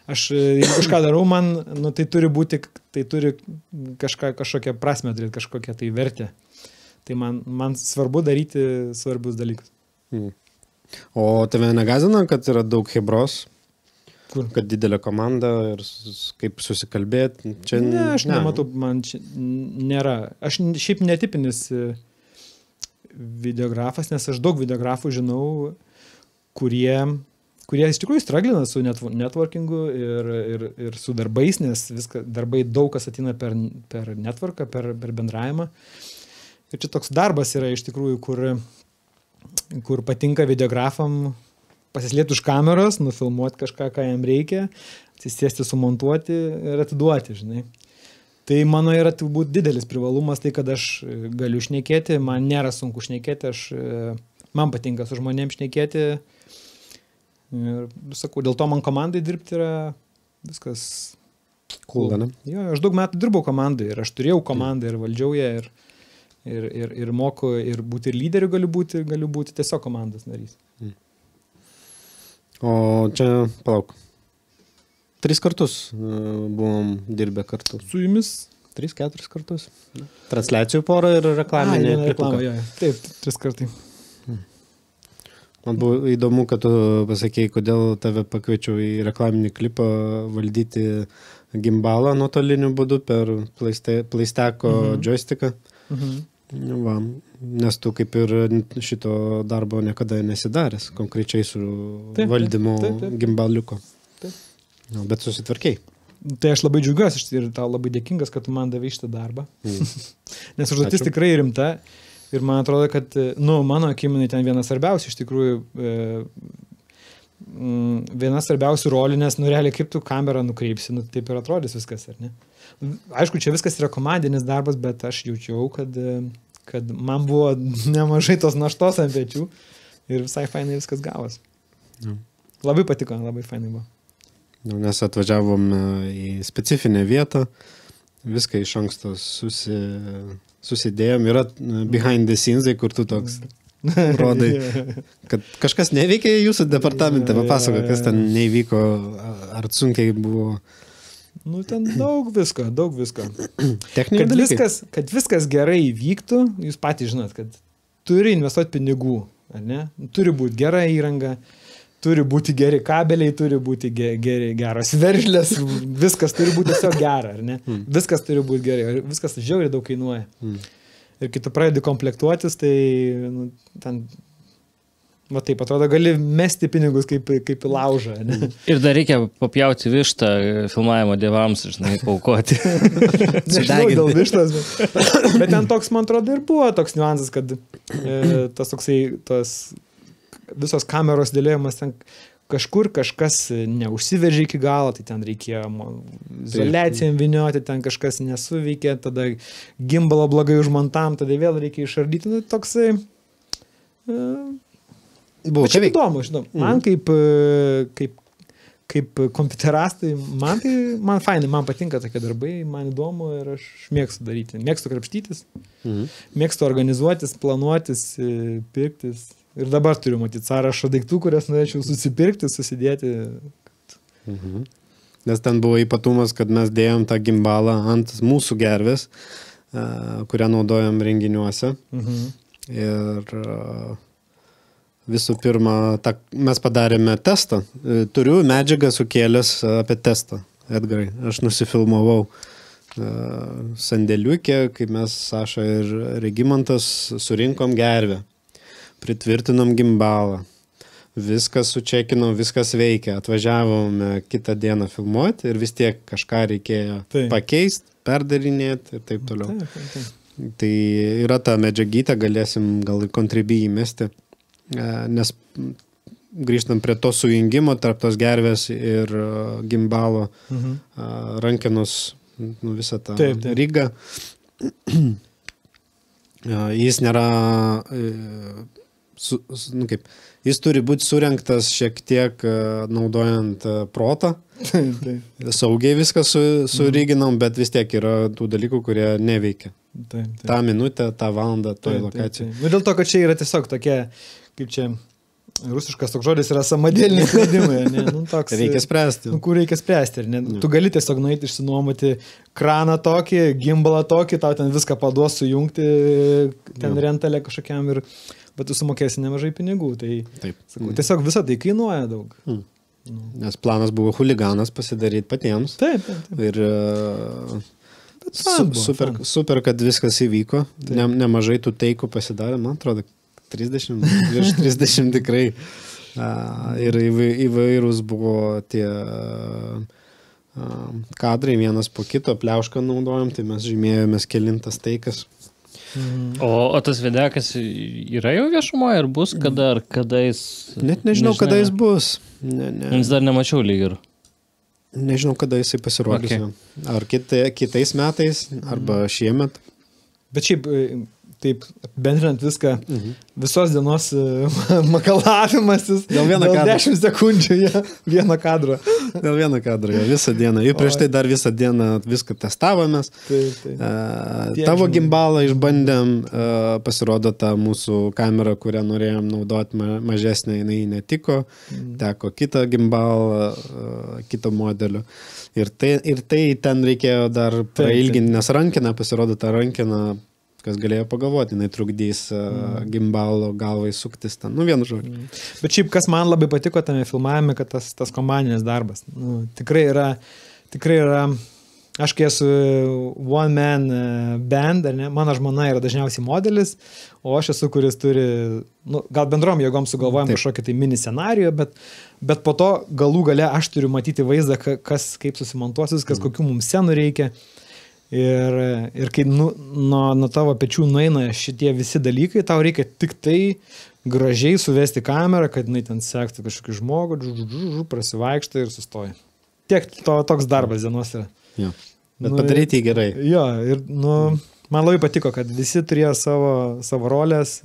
Aš jeigu kažką darau, man, tai turi būti, tai turi kažkokią prasmę turėti, kažkokią tai vertę. Tai man svarbu daryti svarbius dalykus. O tave negazina, kad yra daug hebros? Kur? Kad didelė komanda ir kaip susikalbėti? Čia... Ne, aš nematau, man čia nėra. Aš šiaip netipinis videografas, nes aš daug videografų žinau, kurie iš tikrųjų straglina su networkingu ir su darbais, nes darbai daug kas ateina per networką, per bendravimą. Ir čia toks darbas yra iš tikrųjų, kur patinka videografam pasislėpti už kameros, nufilmuoti kažką, ką jam reikia, atsisėsti, sumontuoti ir atiduoti, žinai. Tai mano yra turbūt didelis privalumas, tai kad aš galiu šnekėti, man nėra sunku šnekėti, man patinka su žmonėms šnekėti. Ir sakau, dėl to man komandai dirbti yra viskas cool. Jo, aš daug metų dirbau komandai ir aš turėjau komandą ir valdžiau ją ir moku ir būti ir lyderiu galiu būti tiesiog komandos narys. O čia, palauk, 3 kartus buvom dirbę kartu. Su jumis? 3-4 kartus. Transliacijų porą ir reklaminė reklama, jo. Taip, 3 kartai. Man buvo įdomu, kad tu pasakėjai, kodėl tave pakviečiau į reklaminį klipą valdyti gimbalą nuotoliniu būdu per PlayStacko joysticką. Va, nes tu kaip ir šito darbo niekada nesidaręs, konkrečiai su valdymu gimbaliuko. Bet susitvarkiai. Tai aš labai džiaugiuosi ir tau labai dėkingas, kad tu man davai šitą darbą. Nes užduotis tikrai rimta. Ir man atrodo, kad, mano akiminai ten vienas svarbiausių, iš tikrųjų, vienas svarbiausių rolių, nes, realiai, kaip tu kamerą nukreipsi, taip ir atrodys viskas, ar ne? Aišku, čia viskas yra komandinis darbas, bet aš jaučiau, kad man buvo nemažai tos naštos ant pečių ir visai fainai viskas gavos. Labai patiko, labai fainai buvo. Nes atvažiavom į specifinę vietą, viską iš anksto susidėjom, yra behind the scenes, kur tu toks rodai, kad kažkas neveikia jūsų departamente, papasako, kas ten neįvyko, ar sunkiai buvo. Ten daug visko. Techniniai dalykai. Kad viskas gerai įvyktų, jūs patys žinot, kad turi investuoti pinigų, ar ne? Turi būti gera įranga, turi būti geri kabeliai, turi būti geros veržlės, viskas turi būti tiesiog gera, ar ne? Viskas turi būti gerai, viskas žiauriai daug kainuoja. Ir kai tu pradedi komplektuotis, tai ten, va taip atrodo, gali mesti pinigus kaip į laužą, ne? Ir dar reikia papjauti vištą filmavimo dievams, žinai, paukoti. Nežinau dėl vištos, bet ten toks, man atrodo, ir buvo toks niuansas, kad tas toksai, visos kameros dėlėjimas ten kažkur kažkas neužsiveržė iki galo, tai ten reikėjo izoliacijom vynioti, ten kažkas nesuveikė, tada gimbalą blogai užmontam, tada vėl reikia išardyti, toksai... Buvo čia įdomu, žinau. Man kaip kompiuterastai, man fainai, man patinka tokie darbai, man įdomu ir aš mėgstu daryti. Mėgstu krapštytis, mėgstu organizuotis, planuotis, pirktis. Ir dabar turiu matyti sąrašą daiktų, kurias norėčiau susipirkti, susidėti. Nes ten buvo ypatumas, kad mes dėjom tą gimbalą ant mūsų gervės, kurią naudojam renginiuose. Ir visų pirma, mes padarėme testą. Turiu medžiagą sukėlęs apie testą, Edgarai. Aš nusifilmavau sandėliuke, kaip mes, Saša ir Regimantas, surinkom gervę. Pritvirtinom gimbalą, viskas sučekinom, viskas veikia, atvažiavome kitą dieną filmuoti ir vis tiek kažką reikėjo pakeisti, perdarinėti ir taip toliau. Tai yra ta medžiagytė, galėsim gal į kontribį įmesti, nes grįžtam prie to sujungimo tarp tos gervės ir gimbalo rankenos, visą tą rigą. Jis nėra jis turi būti surinktas šiek tiek naudojant protą. Saugiai viską suryginam, bet vis tiek yra tų dalykų, kurie neveikia. Ta minutę, tą valandą, toj lokacijai. Dėl to, kad čia yra tiesiog tokie, kaip čia rusiškas toks žodis yra samadėlinis žaidimai. Reikia spręsti. Kur reikia spręsti. Tu gali tiesiog nueiti išsinuomoti kraną tokį, gimbalą tokį, tau ten viską paduos sujungti, ten rentalę kažkokiam, bet tu sumokėsi nemažai pinigų. Tai sakau, tiesiog visą tai kainuoja daug. Nes planas buvo huliganas pasidaryti patiems. Taip. Ir super, kad viskas įvyko. Nemažai tų teikų pasidarė, man atrodo, 30, virš 30 tikrai. Ir įvairūs buvo tie kadrai vienas po kito, pliaušką naudojom, tai mes žymėjomės kelintas teikas. O tas videokas yra jau viešumoje ir bus, kada jis... Net nežinau, kada jis bus. Jis dar nemačiau lyg ir. Nežinau, kada jisai pasirodys. Okay. Ar kitais metais, arba šiemet. Bet šiaip, taip, bendrinant viską, visos dienos makalavimasis dėl 10 sekundžių, vieno kadro. Dėl vieno kadro, visą dieną. Ir prieš tai dar visą dieną viską testavomės. Tavo gimbalą išbandėm, pasirodo ta mūsų kamera, kurią norėjom naudoti mažesnė, jinai netiko. Teko kitą gimbalą, kito modelio. Ir tai ten reikėjo dar prailginti, nes rankiną, pasirodo ta rankina, kas galėjo pagalvoti, jinai trukdys gimbalo galvai suktis ten, vienu žodžiu. Bet šiaip, kas man labai patiko tame filmavime, kad tas komandinis darbas. Tikrai yra, aš kai esu one man band, ar ne, mano žmona yra dažniausiai modelis, o aš esu, kuris turi, gal bendrom jėgom sugalvojam kažkokį tai mini scenarijų, bet po to galų gale aš turiu matyti vaizdą, kas kaip susimontuos viskas, kokių mums scenų reikia. Ir kai nuo tavo pečių nueina šitie visi dalykai, tau reikia tik tai gražiai suvesti kamerą, kad jinai ten sektų kažkokį žmogų, prasivaikšta ir sustoja. Tiek toks darbas dienos yra. Jo. Bet padaryti gerai. Jo, ir man labai patiko, kad visi turėjo savo rolės.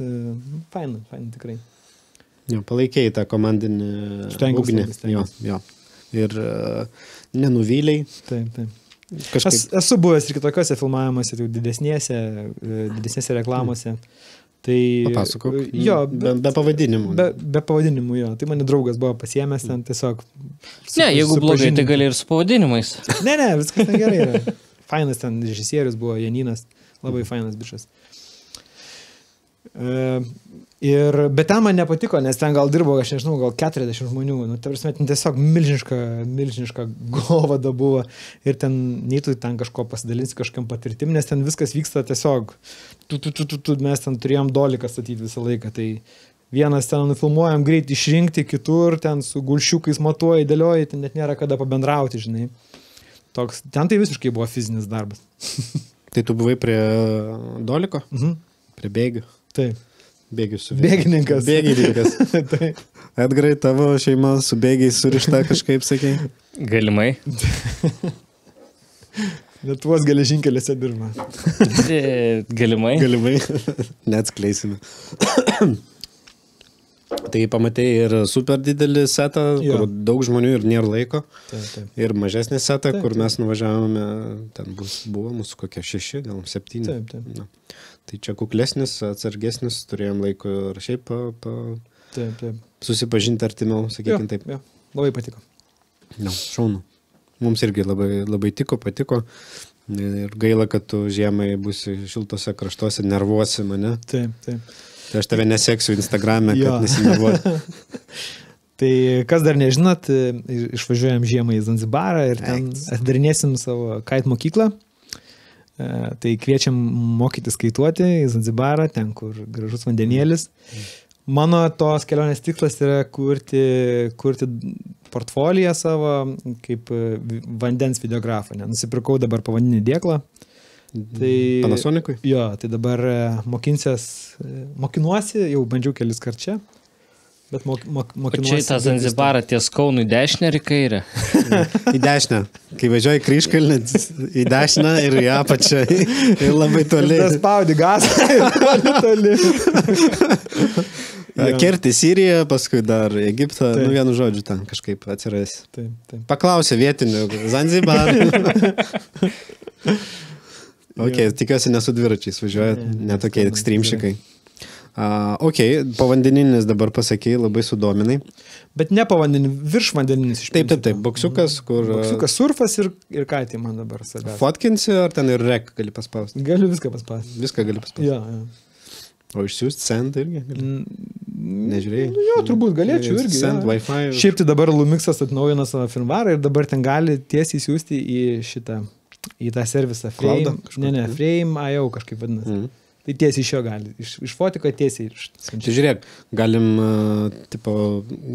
Fain tikrai. Jo, palaikėjai tą komandinį ugnį. Jo. Ir nenuvyliai. Taip. Aš esu buvęs ir kitokiuose filmavimuose, didesnėse reklamose. Tai, papasakok. Jo, be pavadinimų. Be pavadinimų, jo. Tai mane draugas buvo pasiėmęs ten tiesiog. Ne, jeigu blogai, tai gali ir su pavadinimais. Ne, viskas ten gerai yra. Fainas ten režisierius buvo, Janinas. Labai fainas bičas. Bet ten man nepatiko, nes ten gal dirbo, aš nežinau, gal 40 žmonių. Ten tiesiog milžiniška govada buvo. Ir ten, nei tu ten kažko pasidalinsi kažkam patirtim, nes ten viskas vyksta tiesiog. Mes ten turėjom doliką statyti visą laiką. Tai vienas ten nufilmuojam greit išrinkti, kitur ten su gulšiukais matuoji, dėlioji, ten net nėra kada pabendrauti, žinai. Ten tai visiškai buvo fizinis darbas. Tai tu buvai prie doliko? Prie bėgių? Taip. Bėgininkas. Taip. Edgarai, tavo šeima su bėgiais surišta kažkaip, sakei? Galimai. Lietuvos geležinkeliuose dirba. Galimai. Neatskleisime. Tai pamatėjai ir super didelį setą, kur daug žmonių ir nėra laiko. Taip. Ir mažesnį setą, kur mes nuvažiavome, ten buvo mūsų kokie 6, gal 7. Taip. Tai čia kuklesnis, atsargesnis, turėjom laiko ir šiaip susipažinti artimiau, sakykim taip. Jo. Labai patiko. Šaunu. Mums irgi labai patiko. Ir gaila, kad tu žiemai būsi šiltose kraštuose, nervuosi mane. Taip. Tai aš tave neseksiu Instagrame, kad nesinervuoti. Tai kas dar nežinot, išvažiuojam žiemą į Zanzibarą ir ten atidarinėsim savo kite mokyklą. Tai kviečiam mokytis kaituoti į Zanzibarą, ten, kur gražus vandenėlis. Mano tos kelionės tikslas yra kurti portfoliją savo kaip vandens videografą. Nusipirkau dabar povandeninį dėklą. Panasonicui? Jo, tai dabar mokinuosi, jau bandžiau kelis kart čia. Bet mokinuosi. Čia į tą Zanzibarą ties Kaunų į dešinę ar į kairę? Į dešinę. Kai važiuoji Kryžkalnį, į dešinę ir į apačią. Ir labai toli. Ir spaudi gasą ir toli. Kerti Siriją, paskui dar Egiptą, Taip. nu vienu žodžiu ten kažkaip atsiras. Taip, taip. Paklausė vietinių, Zanzibar. Tikiuosi nesu dviračiais važiuoja, netokie ekstremšikai. Povandeninis dabar pasakėjai, labai sudominai. Bet ne virš vandeninis iš Taip, boksiukas, kur... Boksiukas, surfas ir ką tai man dabar svarbiausia. Fotkinsi ar ten ir rek gali paspausti? Galiu viską paspausti. Viską gali paspausti. Jo. O išsiųsti send irgi gali? Nežiūrėjai? Nu, jo, turbūt galėčiau irgi. Send, Wi-Fi. Šiaip tai dabar Lumixas atnaujina savo firmvarą ir dabar ten gali tiesiai siūsti į tą servisą. Frame. Ne, Frame.io kažkaip vadinasi. Tai tiesiai iš jo gali. Iš fotiko tiesiai. Tai žiūrėk, galim,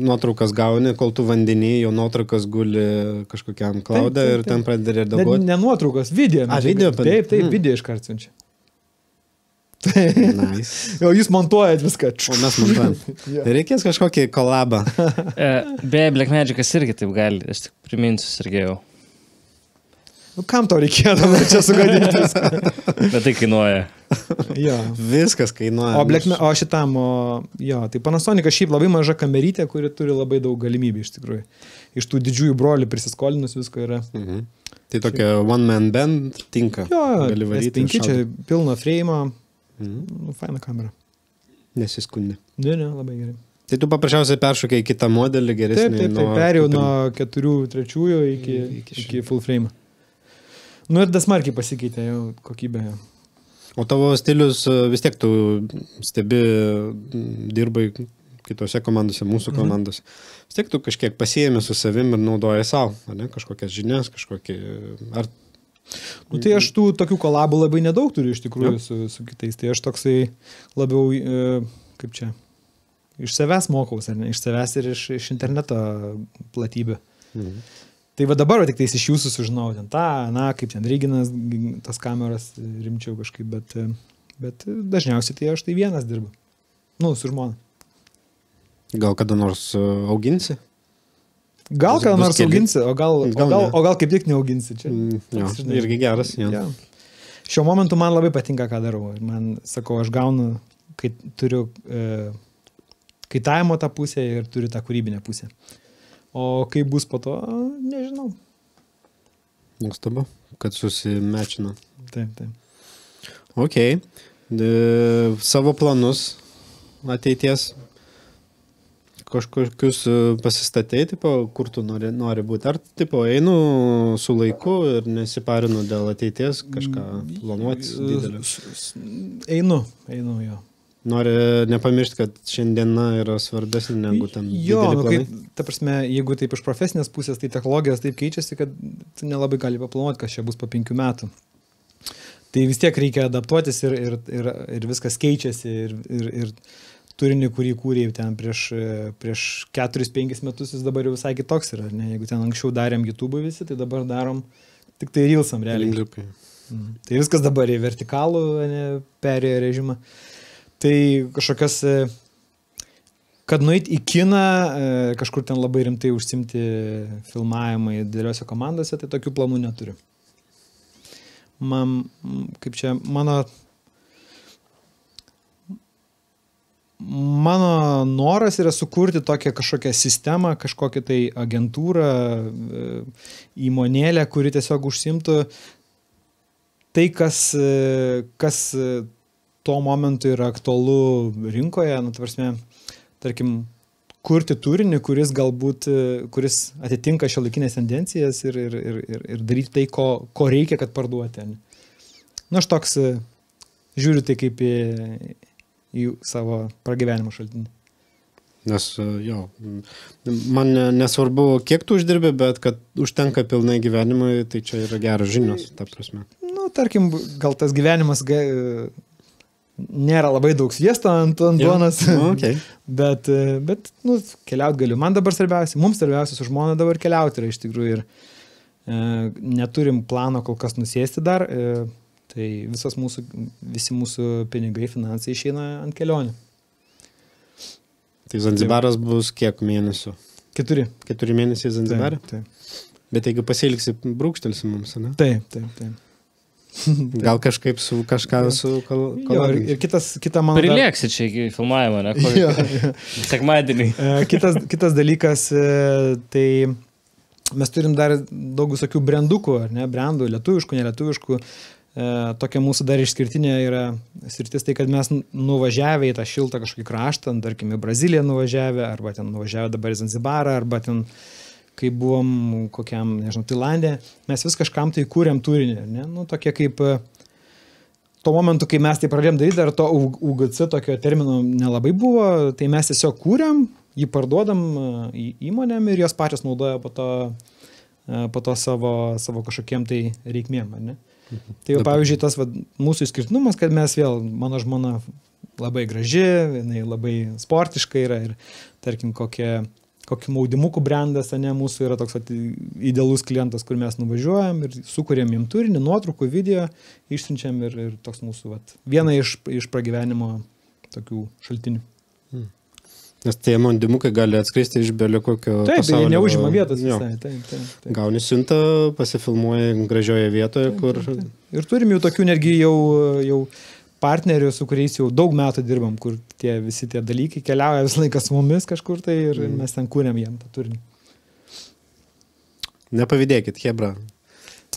nuotraukas gauni, kol tu vandenį, jo nuotraukas guli kažkokiam klaudą ir ten pradedi redaguoti. Ne nuotraukas, video. Video? Taip, video iškart siunčia. Nice. Jau jūs montuojat viską. O mes montuojam. Reikės kažkokį kolabą. Beje, Blackmagicas irgi taip gali. Aš tik priminsiu, Sergejau. Nu, kam to reikėjo dabar čia sugadinti viską? Bet tai kainuoja. Jo. Viskas kainuoja. O šitam, tai Panasonic'as šiaip labai maža kamerytė, kuri turi labai daug galimybių iš tikrųjų. Iš tų didžiųjų brolių prisiskolinus visko yra. Tai tokia one man band tinka. Jo, gali varyti. S5 čia pilno frame'o. Faina kamera. Nesiskundė. Ne, labai gerai. Tai tu paprasčiausiai peršokai kitą modelį geresnį. Taip, perėjau nuo 4.3 iki full frame. Nu ir dasmarkiai pasikeitė jau kokybė. O tavo stilius vis tiek tu stebi, dirbai kitose komandose, mūsų komandose. Vis tiek tu kažkiek pasiėmė su savim ir naudoja savo, ne? Kažkokias žinias, kažkokį... Ar... Nu, tai aš tų tokių kolabų labai nedaug turiu iš tikrųjų su kitais. Tai aš toksai labiau, kaip čia, iš savęs mokaus, ar ne? Iš savęs ir iš interneto platybių. Tai va dabar tik tais iš jūsų sužinau ten kaip ten Ryginas, tas kameras rimčiau kažkaip, bet dažniausiai tai aš tai vienas dirbu. Nu, su žmona. Gal kada nors auginsi? Gal kada nors auginsi, o gal kaip tik neauginsi čia. Jo, irgi geras. Jo. Šiuo momentu man labai patinka, ką darau. Man, sakau, aš gaunu, kai turiu kaitavimo tą pusę ir turiu tą kūrybinę pusę. O kaip bus po to, nežinau. Nuostabu, kad susimečino. Taip. Ok. Savo planus ateities kažkokius pasistatei, kur tu nori būti. Ar einu su laiku ir nesiparinu dėl ateities kažką planuoti didelio? Einu, jo. Nori nepamiršti, kad šiandiena yra svarbesnė negu ten dideli planai? Ta prasme, jeigu taip iš profesinės pusės, tai technologijos taip keičiasi, kad tu nelabai gali paplanuoti, kas čia bus po 5 metų. Tai vis tiek reikia adaptuotis ir viskas keičiasi ir turinį, kurį kūrėjai ten prieš 4-5 metus, jis dabar jau visai kitoks yra. Ne? Jeigu ten anksčiau darėm YouTube'ui visi, tai dabar darom tik tai Reels'am realiai. Tai viskas dabar į vertikalų perėjo režimą. Tai kažkokias, kad nueit į kiną, kažkur ten labai rimtai užsimti filmavimai dideliuose komandose, tai tokių planų neturiu. Mano noras yra sukurti tokią kažkokią sistemą, kažkokią tai agentūrą, įmonėlę, kuri tiesiog užsimtų tai, kas tuo momentu yra aktualu rinkoje, tarkim, kurti turinį, kuris atitinka šiuolaikinės tendencijas ir daryti tai, ko reikia, kad parduoti. Nu, aš toks žiūriu tai kaip į savo pragyvenimo šaltinį. Nes man nesvarbu, kiek tu uždirbi, bet kad užtenka pilnai gyvenimui, tai čia yra geros žinios, ta prasme. Nu, tarkim, gal tas gyvenimas nėra labai daug sviesto ant duonos, bet keliauti galiu. Man dabar mums svarbiausia su žmona dabar keliauti yra iš tikrųjų ir neturim plano kol kas nusėsti dar, tai visi mūsų pinigai, finansai išeina ant kelionių. Tai Zanzibaras bus kiek mėnesių? 4. 4 mėnesiai Zanzibarė? Taip. Bet jeigu pasiilgsi, brūkštelsi mums, ne? Taip. Gal kažkaip su kažką su Jo, ir kita mano... Prilėksi čia iki filmavimo, ne? Jo. Sekmadienį. Kitas dalykas, tai mes turim dar daug visokių brandukų, ar ne? Brandų, lietuviškų, nelietuviškų. Tokia mūsų dar išskirtinė yra sritis, tai kad mes nuvažiavę į tą šiltą kažkokį kraštą, tarkim, į Braziliją nuvažiavę, arba ten nuvažiavę dabar į Zanzibarą, arba ten, kai buvom kokiam, nežinau, Tailandė, mes vis kažkam tai kūrėm turinį, ne? Nu, tokie kaip tuo momentu, kai mes tai pradėjom daryti, dar to UGC tokio termino nelabai buvo, tai mes tiesiog kūrėm, jį parduodam į įmonėm ir jos pačios naudoja po to savo kažkokiem tai reikmėm, ar ne? Tai jau, pavyzdžiui, tas mūsų išskirtinumas, kad mes vėl, mano žmona labai graži, jinai labai sportiška yra ir, tarkim, kokį maudimukų brandas, ne, mūsų yra toks idealus klientas, kur mes nuvažiuojam ir sukūrėm jiem turinį, nuotraukų, video, išsiunčiam ir toks mūsų, viena iš pragyvenimo tokių šaltinių. Nes tie maudimukai gali atskristi iš belio kokio pasaulio. Taip, jie neužima vietos visai. Taip. Gauni siuntą, pasifilmuoji gražioje vietoje, kur... Taip. Ir turim jau tokių netgi jau partnerių, su kuriais jau daug metų dirbam, kur visi tie dalykai keliauja visą laiką su mumis kažkur tai ir mes ten kūrėm jiem tą turinį. Nepavydėkit, hebra.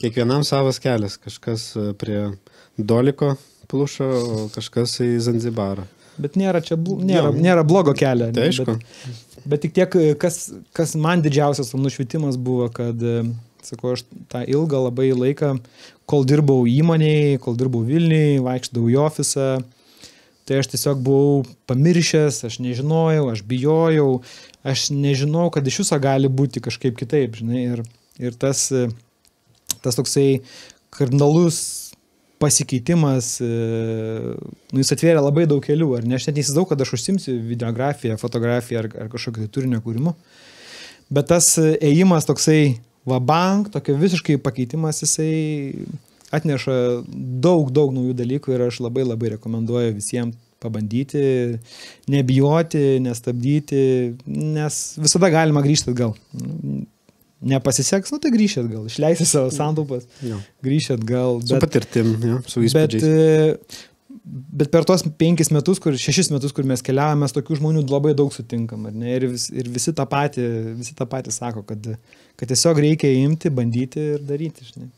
Kiekvienam savas kelias. Kažkas prie Doliko plušo, o kažkas į Zanzibarą. Bet nėra blogo kelio. Tai aišku. Bet tik tiek, kas man didžiausias nušvitimas buvo, kad, sakau, aš tą ilgą labai laiką, kol dirbau įmonėje, kol dirbau Vilniuje, vaikštau į ofisą, tai aš tiesiog buvau pamiršęs, aš nežinojau, aš bijojau, aš nežinau, kad iš viso gali būti kažkaip kitaip, žinai, ir tas toksai kardinalus pasikeitimas, jis atvėrė labai daug kelių, ar ne, aš net neįsivaizduoju, kad aš užsimsiu videografiją, fotografiją ar kažkokį turinio kūrimu, bet tas ėjimas toksai vabank, tokio visiškai pakeitimas, jisai atneša daug naujų dalykų ir aš labai rekomenduoju visiems pabandyti, nebijoti, nestabdyti, nes visada galima grįžti atgal. Nepasiseks, tai grįžti atgal, išleisi savo santaupas, grįžti atgal. Su patirtim, su įspūdžiais. Bet per tos 6 metus, kur mes keliavome, mes tokių žmonių labai daug sutinkam, ar ne? Ir visi tą patį sako, kad tiesiog reikia imti, bandyti ir daryti, žinai.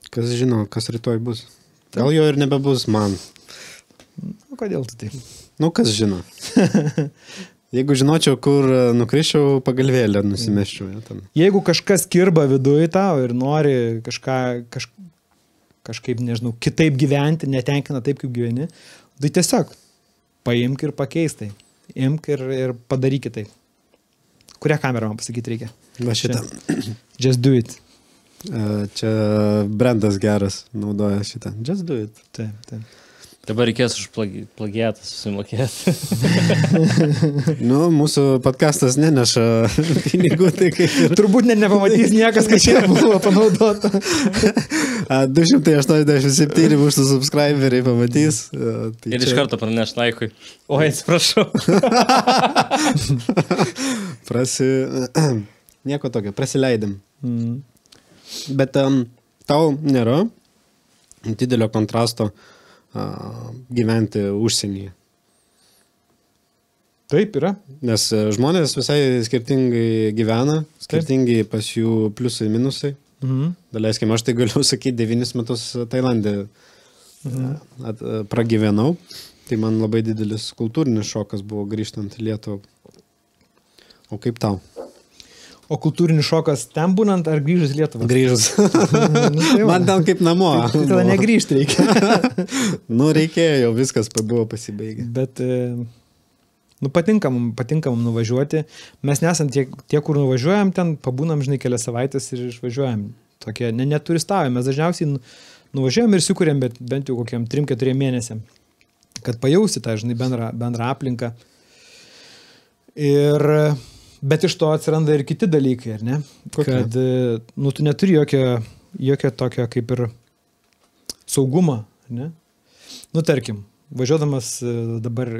Kas žino, kas rytoj bus. Gal jo ir nebebus man. Kodėl tu taip? Kas žino. Jeigu žinočiau, kur nukriščiau, pagalvėlę nusimeščiau. Jeigu kažkas kirba viduje tau ir nori kažkaip, nežinau, kitaip gyventi, netenkina taip, kaip gyveni, tai tiesiog paimk ir pakeist tai. Imk ir padaryk kitaip. Kurią kamerą man pasakyti reikia? Va šitą. Just do it. Čia brandas geras naudoja šitą. Just do it. Taip. Dabar reikės už plagiatą susimokėti. Mūsų podcastas neneša pinigų, tai kaip ir... Turbūt nepamatys niekas, kad čia buvo panaudota. 287 mūsų subscriberiai pamatys. Tai ir iš karto praneš Naikui. Oi, atsiprašau. Nieko tokio, prasileidėm. Bet tau nėra didelio kontrasto gyventi užsienyje. Taip yra. Nes žmonės visai skirtingai gyvena, skirtingai pas jų pliusai, minusai. Daleiskim, aš tai galiu sakyti, 9 metus Tailandė pragyvenau. Tai man labai didelis kultūrinis šokas buvo grįžtant į Lietuvą. O kaip tau? O kultūrinis šokas ten būnant ar grįžus į Lietuvą? Grįžus. Man ten kaip namo. Tai tada negrįžti reikia. Reikėjo, jau viskas buvo pasibaigę. Bet patinkam nuvažiuoti. Mes nesam tie, kur nuvažiuojam ten, pabūnam, žinai, kelias savaitės ir išvažiuojam. Tokie, neturistavę. Mes dažniausiai nuvažiuojam ir sukuriam bent jau kokiam 3-4 mėnesiam. Kad pajausti tą, žinai, bendrą aplinką. Bet iš to atsiranda ir kiti dalykai, ar ne? Kokie? Kad tu neturi jokio tokio kaip ir saugumą, ar ne? Tarkim, važiuodamas dabar,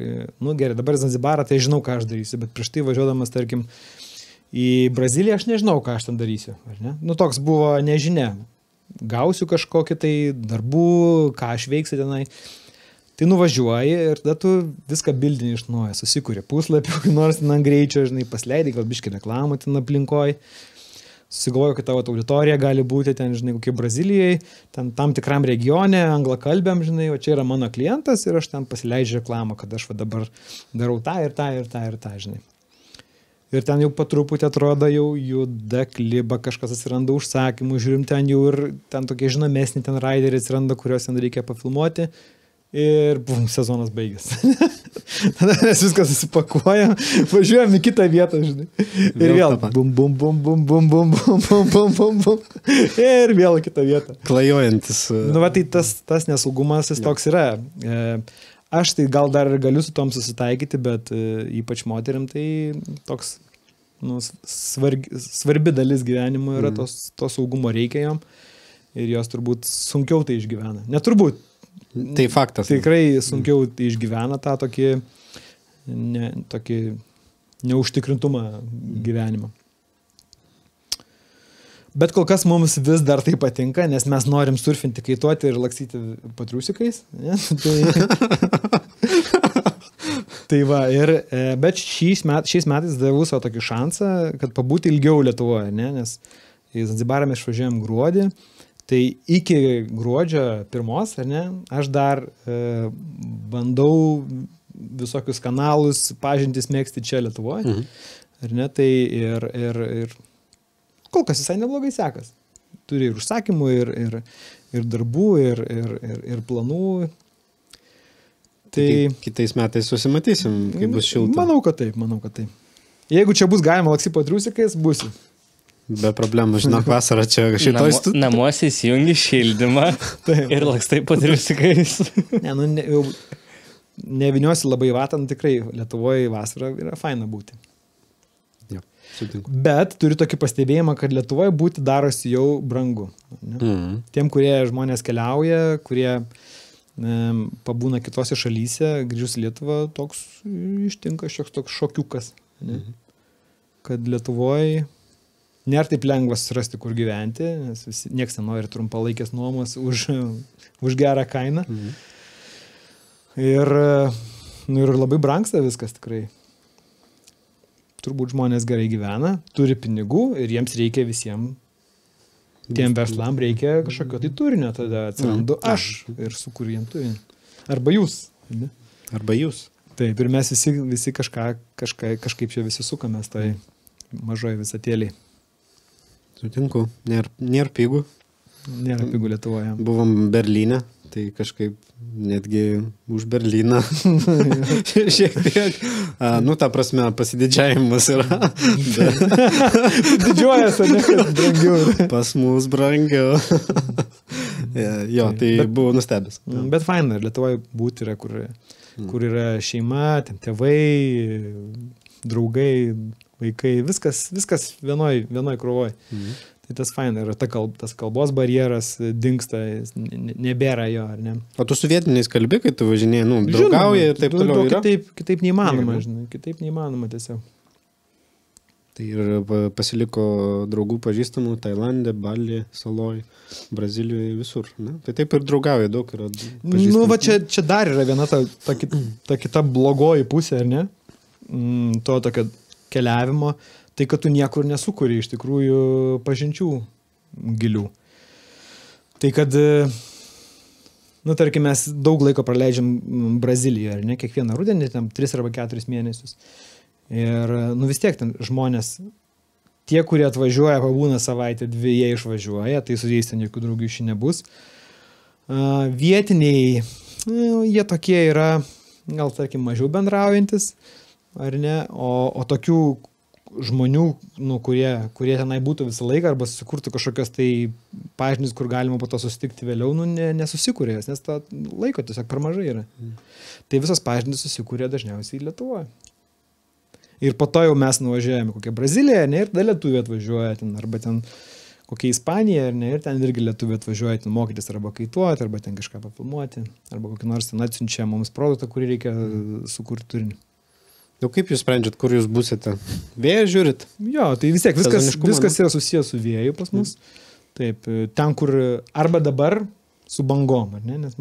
gerai, dabar Zanzibarą, tai žinau, ką aš darysiu, bet prieš tai važiuodamas, tarkim, į Braziliją, aš nežinau, ką aš ten darysiu, ar ne? Toks buvo nežinia. gausiu kažkokį tai darbų, ką aš veiksiu tenai. Tai nuvažiuoji ir tada tu viską bildini iš naujo, susikuri puslapį, nors ten ant greičio, žinai, pasleidai, gal biškį reklamą ten aplinkoj. Susigalvoju, kad tavo auditorija gali būti ten, žinai, kokie Brazilijai, ten tam tikram regione, anglakalbėm, žinai, o čia yra mano klientas ir aš ten pasileidžiu reklamą, kad aš va dabar darau tą ir tą ir tą ir tą, žinai. Ir ten jau po truputį atrodo jau juda kliba, kažkas atsiranda užsakymų, žiūrim ten jau ir ten tokie žinomesni ten raideriai atsiranda, kuriuos ten reikia pafilmuoti. Ir bum, sezonas baigėsi. Tada mes viską susipakuojam, važiuojam į kitą vietą, žinai. Ir vėl bum, bum, bum, bum, bum, bum, bum, bum, bum, bum, bum. Ir vėl į kitą vietą. Klajojantis. Nu, va, tai tas nesaugumas, jis toks yra. Aš tai gal dar galiu su tom susitaikyti, bet ypač moteriam tai toks svarbi dalis gyvenimo yra, to saugumo reikia jom. Ir jos turbūt sunkiau tai išgyvena. Neturbūt. Tai faktas. Tikrai sunkiau išgyvena tą tokį neužtikrintumą gyvenimą. Bet kol kas mums vis dar tai patinka, nes mes norim surfinti, kaituoti ir laksyti patriusikais. Tai va, bet šiais metais daviau savo tokį šansą, kad pabūti ilgiau Lietuvoje, nes į Zanzibarą mes išvažiuojam gruodį. Tai iki gruodžio 1, ar ne, aš dar bandau visokius kanalus, pažintis mėgsti čia Lietuvoje. Ar ne, tai ir kol kas visai neblogai sekas. Turi ir užsakymų, ir darbų, ir planų. Tai kitais metais susimatysim, kai bus šilta. Manau, kad taip. Jeigu čia bus galima laksyti patriusikais, būsiu. Be problemų, žinok, vasarą čia šitoj Namuose įsijungi šildymą ir lakstai patriusikais. Jau neviniosi labai vatą, tikrai Lietuvoje vasarą yra faina būti. Jo, sutinku. Bet turiu tokį pastebėjimą, kad Lietuvoje būti darosi jau brangu. Tiem, kurie žmonės keliauja, kurie pabūna kitose šalyse, grįžus į Lietuvą, toks ištinka šioks toks šokiukas. Kad Lietuvoje nėra taip lengva surasti, kur gyventi, nes nieks nenori trumpalaikės nuomos už gerą kainą. Ir labai brangsta viskas tikrai. Turbūt žmonės gerai gyvena, turi pinigų ir jiems reikia visiems, tiem verslam reikia kažkokio tai turinio, tada atsirandu aš ir sukuriu jiem turinį. Arba jūs. Ne? Arba jūs. Taip, ir mes visi kažkaip čia visi sukamės tai mažoje visatėliai. Sutinku, nėra pigų. Nėra pigų Lietuvoje. Buvom Berlyne, tai kažkaip netgi už Berlyną šiek tiek, ta prasme, pasididžiavimas yra. Didžiuojas, ne, kad brangiau. Pas mus brangiau. Jo, tai buvau nustebęs. Bet faina, Lietuvoje būti yra, kur yra šeima, ten tėvai, draugai, vaikai, viskas vienoj krūvoj. Tai tas faina yra, tas kalbos barjeras dingsta, nebėra jo, ar ne? O tu su vietiniais kalbi, kai tu važinėjai, draugauji ir taip toliau yra? Kitaip neįmanoma, žinai, kitaip neįmanoma tiesiog. Tai ir pasiliko draugų pažįstamų Tailande, Bali, Saloj, Brazilijoje, visur, ne? Tai taip ir draugauja daug yra pažįstamų. Va čia dar yra viena ta kita blogoji pusė, ar ne? To tokio keliavimo, tai kad tu niekur nesukuri iš tikrųjų pažinčių gilių. Tai kad, tarkim, mes daug laiko praleidžiam Brazilijoje, ar ne, kiekvieną rudenį, tam 3 arba 4 mėnesius. Ir, vis tiek ten žmonės, tie, kurie atvažiuoja, pabūna savaitę, 2 jie išvažiuoja, tai su jais ten jokių draugių nebus. Vietiniai, jie tokie yra, gal, tarkim, mažiau bendraujantis, ar ne, o tokių žmonių, kurie tenai būtų visą laiką arba susikurtų kažkokios tai pažintis, kur galima po to susitikti vėliau, nesusikūrė, nes to laiko tiesiog per mažai yra. Tai visas pažintis susikūrė dažniausiai Lietuvoje. Ir po to jau mes nuvažiuojame kokią Braziliją, ne, ir tada lietuviai atvažiuoja ten, arba ten kokią Ispaniją, ne, ir ten irgi lietuviai atvažiuoja ten mokytis arba kaituoti, arba ten kažką papilmuoti, arba kokį nors ten atsiunčia mums produktą, kurį reikia sukurti turinį. Jau kaip jūs sprendžiat, kur jūs būsite? Vėją žiūrit? Jo, tai vis tiek viskas yra susijęs su vėju pas mus. Taip, ten, kur arba dabar su bangom, ar ne? Nes,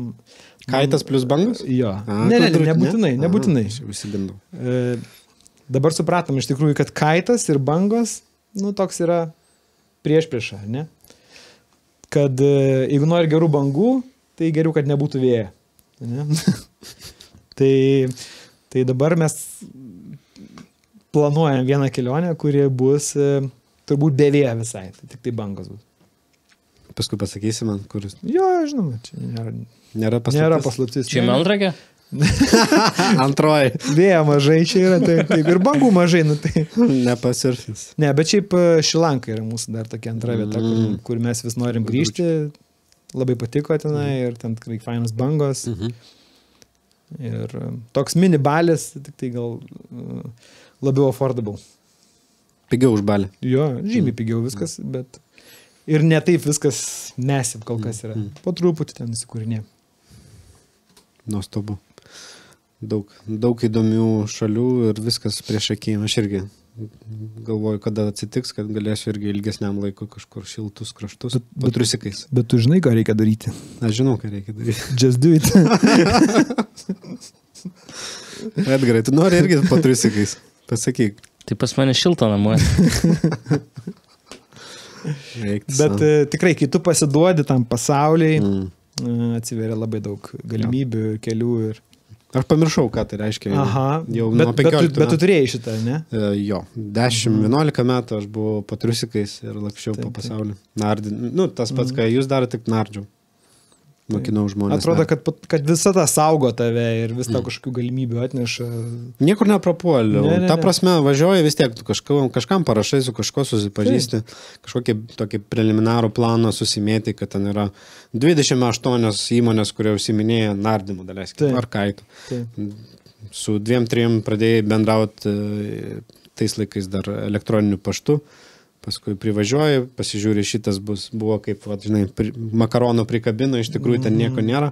Kaitas plus bangas? Jo. Nebūtinai. Nebūtinai. Dabar supratom iš tikrųjų, kad kaitas ir bangos, toks yra priešprieša, ne? Kad jeigu nori gerų bangų, tai geriau, kad nebūtų vėja. Ne? tai dabar mes planuojam vieną kelionę, kuri bus turbūt be vėjo visai, tai tik tai bangos bus. Paskui pasakysi man, kuris. Jo, žinoma, čia nėra paslaptis. Čia Melnragė? Antroji. Vėjo mažai čia yra, taip, ir bangų mažai, tai. Nepasirfis. Ne, bet šiaip Šrilanka yra mūsų dar tokia antra vieta, kur mes vis norim grįžti. Labai patiko tenai ir ten tikrai fainas bangos. Ir toks mini balis, tik tai gal labiau affordable. Pigiau už balį. Jo, žymiai pigiau viskas, bet ir ne taip viskas massive kol kas yra. Po truputį ten įsikūrinė. Nuostabu. Daug įdomių šalių ir viskas prieš akį. Aš irgi galvoju, kada atsitiks, kad galėsiu irgi ilgesniam laikui kažkur šiltus kraštus po triusikais. Bet tu žinai, ką reikia daryti? Aš žinau, ką reikia daryti. Just do it. Edgarai, tu nori irgi po triusikais? Pasakyk. Tai pas mane šilta namuose. Bet tikrai, kai tu pasiduodi tam pasauliai, atsiveria labai daug galimybių, kelių ir... Aš pamiršau, ką tai reiškia. Aha, jau nuo 15 bet tu turėjai šitą, ne? Jo, 10-11 metų aš buvau po triusikais ir lakščiau po pasaulį. Tas pats, ką jūs daro, tik nardžiau. Mokinau žmonės. Atrodo, kad visa ta saugo tave ir vis tau kažkokių galimybių atneša. Niekur neprapuoliau. Ta prasme, važiuoji vis tiek, tu kažkam parašai, su kažko susipažįsti, kažkokį tokį preliminarų planą susimėti, kad ten yra 28 įmonės, kurie užsiminėja nardymu, daleiskim, ar kaitų. Su 2-3 pradėjai bendrauti tais laikais dar elektroniniu paštu. Paskui privažiuoji, pasižiūri, šitas buvo kaip, žinai, makaronų prikabino, iš tikrųjų ten nieko nėra.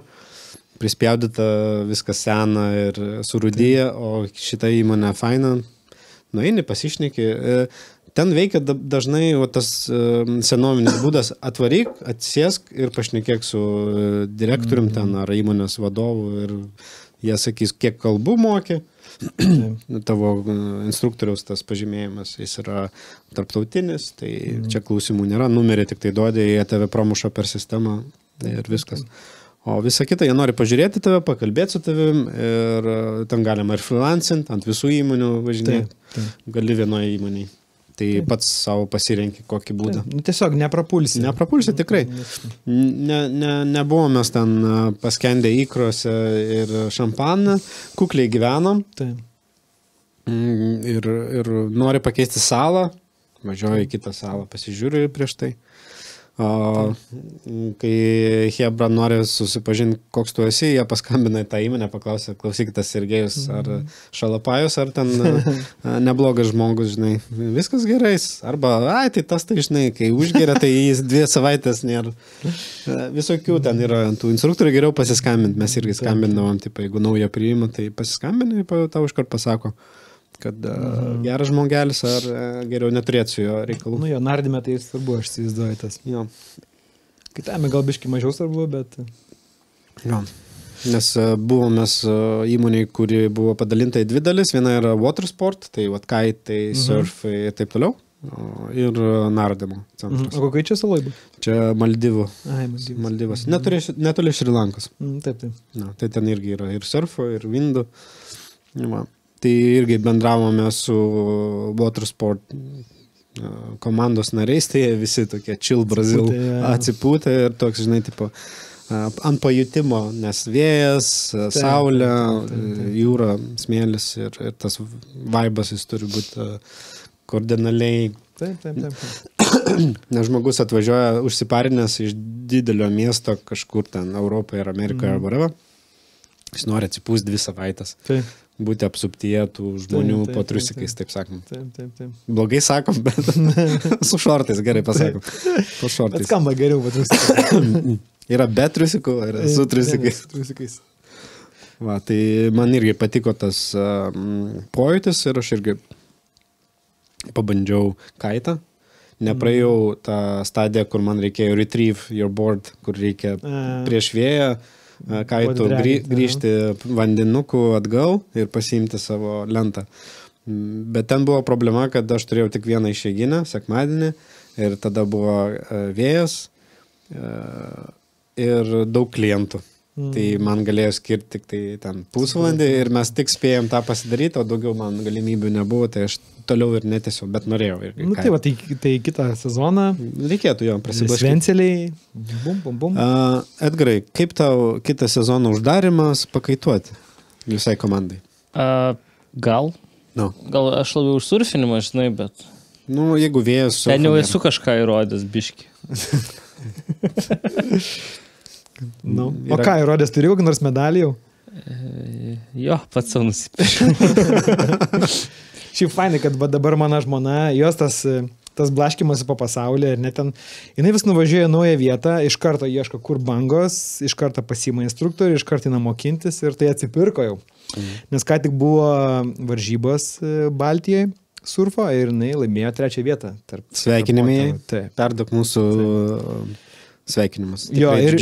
Prispjaudyta, viskas sena ir surūdyja, o šita įmonė faina. Nueini, pasišneki. Ten veikia dažnai tas senovinis būdas, atvaryk, atsėsk ir pašnekėk su direktorium ten ar įmonės vadovu ir jie sakys, kiek kalbų moki. Tavo instruktoriaus tas pažymėjimas, jis yra tarptautinis, tai čia klausimų nėra, numerį tik tai duodė, jie tave pramuša per sistemą ir viskas. O visa kita, jie nori pažiūrėti tave, pakalbėti su tavim ir ten galima ir freelancint, ant visų įmonių važinėti, gali vienoje įmonėje. Tai pats savo pasirenki kokį būdą. Tiesiog neprapulsi. Neprapulsi, tikrai. Nebuvom mes ten paskendę įkrose ir šampaną, kukliai gyvenom. Ir nori pakeisti salą, važiuoju į kitą salą, pasižiūriu prieš tai. Kai Hebra nori susipažinti, koks tu esi, jie paskambina į tą įmonę, paklausė, klausykitės Sergejus ar Šalapajus, ar ten neblogas žmogus, žinai, viskas gerais. Arba, tai tas, tai žinai, kai užgeria, tai jis 2 savaitės nėra. Visokių ten yra tų instruktorių, geriau pasiskambinti, mes irgi skambindavom, tipo, jeigu naują priima, tai pasiskambinai, tau iškart pasako, kad geras žmogelis ar geriau neturėti su jo reikalų. Jo, nardyme tai svarbu, aš įsivaizduoju tas. Jo. Kitame gal biškai mažiau svarbu, bet... Jo. Nes buvom mes įmoniai, kuri buvo padalinta į 2 dalis. Viena yra water sport, tai kaitai, surfai ir taip toliau. Ir nardymo centras. O kokia čia salai buvo? Čia Maldivų. Maldivas. Netoli Šri Lankos. Taip. Tai ten irgi yra ir surfo, ir vindų. Tai irgi bendravome su Watersport komandos nariais, tai visi tokie chill Brazil atsipūtę ir toks, žinai, tipo, ant pajutimo, nes vėjas, saulė, jūra, smėlis ir tas vaibas jis turi būti kardinaliai. Taip. Nes žmogus atvažiuoja užsiparinęs iš didelio miesto kažkur ten Europoje ir Amerikoje ar whatever. Jis nori atsipūsti 2 savaitės. Būti apsuptyje tų žmonių po triusikais, taip sakom. Taip. Blogai sakom, bet su šortais, gerai pasakom. Po šortais. Bet skamba geriau po triusikais. Yra be triusikų, yra su triusikais. Va, tai man irgi patiko tas pojūtis ir aš irgi pabandžiau kaitą. nepraėjau tą stadiją, kur man reikėjo retrieve your board, kur reikia prieš vėją, kaitų grįžti vandenukų atgal ir pasiimti savo lentą. Bet ten buvo problema, kad aš turėjau tik vieną išeiginę, sekmadienį, ir tada buvo vėjas ir daug klientų. Tai man galėjo skirti tik tai ten pusvalandį ir mes tik spėjom tą pasidaryti, o daugiau man galimybių nebuvo, tai aš toliau ir netesiau, bet norėjau. Nu tai va, tai kitą sezoną. Reikėtų jo prasiblaškyti. Svenceliai. Bum, bum, bum. Edgarai, kaip tau kitą sezoną uždarimas pakaituoti visai komandai? Gal. No. Gal aš labiau už surfinimą, žinai, bet... Nu, jeigu vėjas... Ten jau esu kažką įrodęs, biški. No. O ką, įrodęs turi kokį nors medalį jau? Jo, pats savo nusipiršiu. Šiaip fainai, kad dabar mano žmona, jos tas blaškimas po pasaulį, ir net ten, jinai vis nuvažiuoja naują vietą, iš karto ieško, kur bangos, iš karto pasiima instruktorių, iš karto eina mokintis ir tai atsipirko jau. Nes ką tik buvo varžybos Baltijai surfo ir jinai laimėjo 3 vietą. Sveikinimai, perduok mūsų sveikinimus. Jo, ir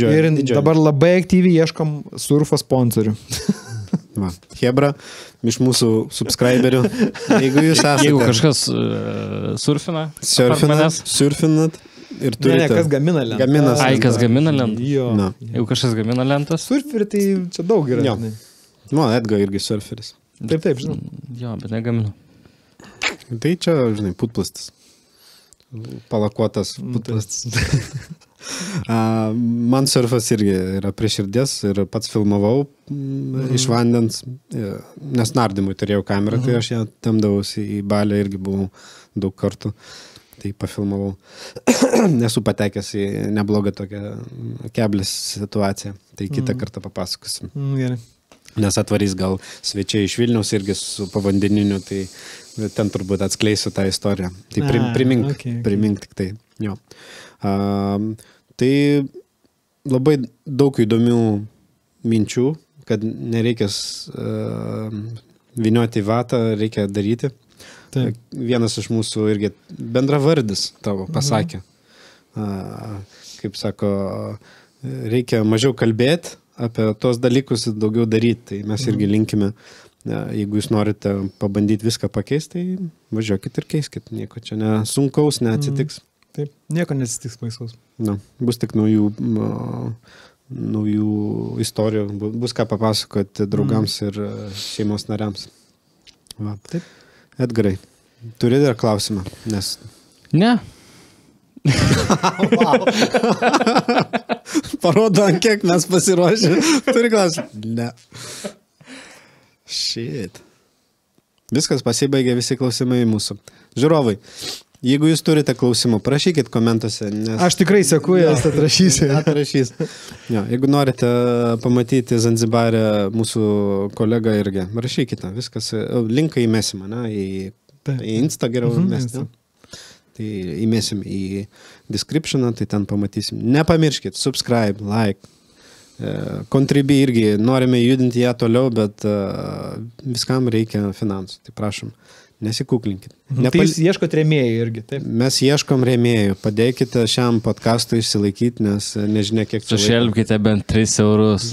dabar labai aktyviai ieškom surfo sponsorių. Va, Hebra, iš mūsų subscriberių, jeigu jūs esate... Jeigu kažkas surfinat ir turite... Ne, kas gamina lentą. Kas gamina lentą? Jo. No. Jeigu kažkas gamina lentas? Surferi, tai čia daug yra. Jo. Nu, Edgar irgi surferis. Taip, žinau. Jo, bet negaminu. Tai čia, žinai, putplastis. Palakuotas putplastis. Man surfas irgi yra prie širdies ir pats filmavau iš vandens, nes nardymui turėjau kamerą, tai aš ją temdavausi į Balį, irgi buvau daug kartų, tai pafilmavau. Nesu patekęs į neblogą tokią keblės situaciją, tai kitą kartą papasakosim. Gerai. Nes atvarys gal svečiai iš Vilniaus irgi su povandeniniu, tai ten turbūt atskleisiu tą istoriją. Tai primink tik tai. Jo. Tai labai daug įdomių minčių, kad nereikės vynioti į vatą, reikia daryti. Taip. Vienas iš mūsų irgi bendravardis tavo pasakė. Kaip sako, reikia mažiau kalbėti apie tos dalykus ir daugiau daryti. Tai mes irgi linkime, jeigu jūs norite pabandyti viską pakeisti, tai važiuokit ir keiskit. Nieko čia nesunkaus neatsitiks. Taip, nieko neatsitiks baisaus. Bus tik naujų istorijų, bus ką papasakoti draugams ir šeimos nariams. Va. Taip. Edgarai, turi dar klausimą? Ne. Wow. Parodo, ant kiek mes pasiruošę. Turi klausimą? Ne. Shit. Viskas pasibaigė, visi klausimai mūsų. Žiūrovai, jeigu jūs turite klausimų, prašykit komentuose. Nes... Aš tikrai seku, jas atrašysiu. Atrašys. Jo, jeigu norite pamatyti Zanzibarę mūsų kolegą irgi, rašykite. Viskas, linką įmesim, į Instagram mesti. Tai įmesim į descriptioną, tai ten pamatysim. Nepamirškit, subscribe, like, contribui irgi. Norime judinti ją toliau, bet viskam reikia finansų. Tai prašom, nesikuklinkit. Tai jūs ieškot rėmėjų irgi, taip? Mes ieškom rėmėjų. Padėkite šiam podcastui išsilaikyti, nes nežinia, kiek čia laiko. Sušelbkite bent 3 eurus.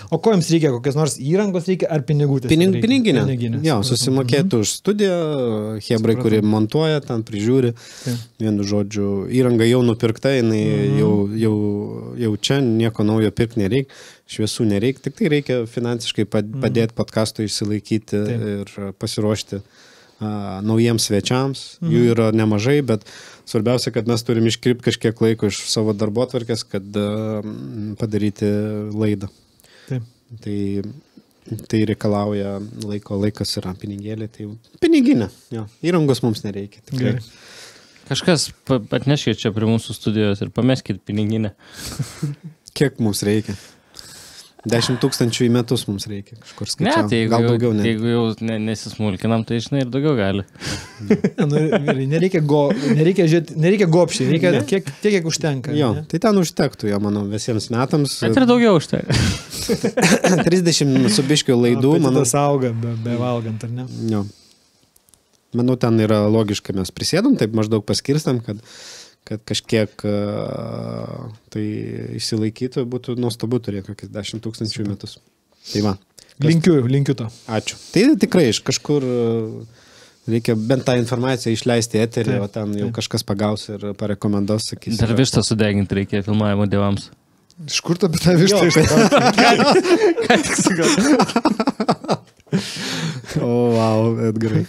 O ko jums reikia? Kokios nors įrangos reikia ar pinigų? Piniginė. Jo, susimokėti už studiją, Hebrai, kuri montuoja, ten prižiūri. Vienu žodžiu, įranga jau nupirkta, jinai jau čia nieko naujo pirkti nereikia, šviesų nereikia, tik tai reikia finansiškai padėti podcastui išsilaikyti ir pasiruošti naujiems svečiams. Jų yra nemažai, bet svarbiausia, kad mes turim iškrypti kažkiek laiko iš savo darbotvarkės, kad padaryti laidą. Taip. Tai reikalauja laiko, laikas yra pinigėlė, tai piniginė. Jo, įrangos mums nereikia. Tikrai. Kažkas atneškit čia prie mūsų studijos ir pameskit piniginę. Kiek mums reikia? 10 000 į metus mums reikia kažkur skaičiau. Ne, tai gal daugiau ne. Jeigu jau nesismulkinam, tai žinai ir daugiau gali. Nereikia gopšiai, reikia kiek užtenka. Jo, tai ten užtektų, manau, visiems metams. Bet ir daugiau užtenka. 30 su biškiu laidų, manau. Tas auga be valgant, ar ne? Jo. manau, ten yra logiškai mes prisėdam, taip maždaug paskirstam, kad kažkiek tai išsilaikytų, būtų nuostabu turėti kokius 10 000 metus. Tai va. Linkiu to. Ačiū. Tai tikrai iš kažkur reikia bent tą informaciją išleisti į eterį, o ten jau kažkas pagaus ir parekomendos, sakys. Dar vištą sudeginti reikia filmavimo dievams. Iš kur tu apie tą vištą ištraukti? Ką tik sugal. O, wow, Edgarai.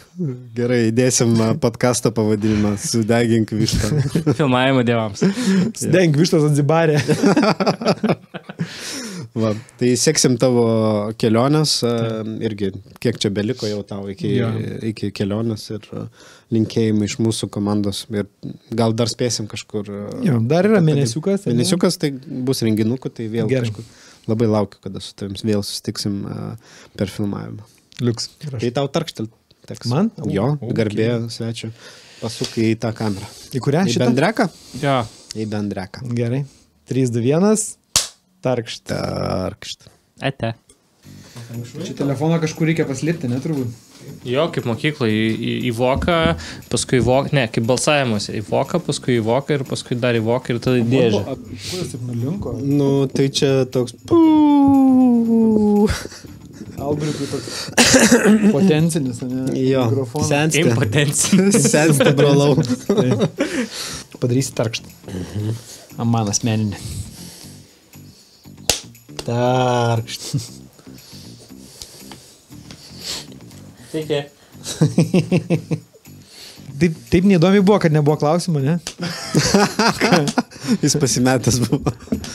Gerai, įdėsim podcast'o pavadinimą Sudegink vištą. Filmavimo dievams. Sudegink vištą Zanzibarė. Va, tai seksim tavo kelionės, irgi kiek čia beliko jau tau iki kelionės ir linkėjimai iš mūsų komandos ir gal dar spėsim kažkur. Jo, dar yra mėnesiukas. Mėnesiukas, tai bus renginukų, tai vėl kažkur. Labai laukiu, kada su tavim vėl susitiksim per filmavimą. Liuks. Tai tau tarkštelt teks. Man? Jo, garbė svečio. Pasuk į tą kamerą. Į kurią Į šitą? bendreką? Jo. Į bendreką. Gerai. 3, 2, 1. Tarkšt. Ate. Čia telefoną kažkur reikia paslėpti, neturbūt. Jo, kaip mokykloje į voką, paskui į voką, ne, kaip balsavimuose, į voką, paskui į voką ir paskui dar į voką ir tada į dėžę. Kur jis taip nulinko? Nu, tai čia toks... Albrikui toks potencinis, ne? Jo, Mikrofonas. sensti. Impotencinis. Sensti, brolau. Padarysi tarkštą. Man asmeninė. Tarkštą. Sveiki. Taip neįdomi buvo, kad nebuvo klausimų, ne? Jis pasimetęs buvo.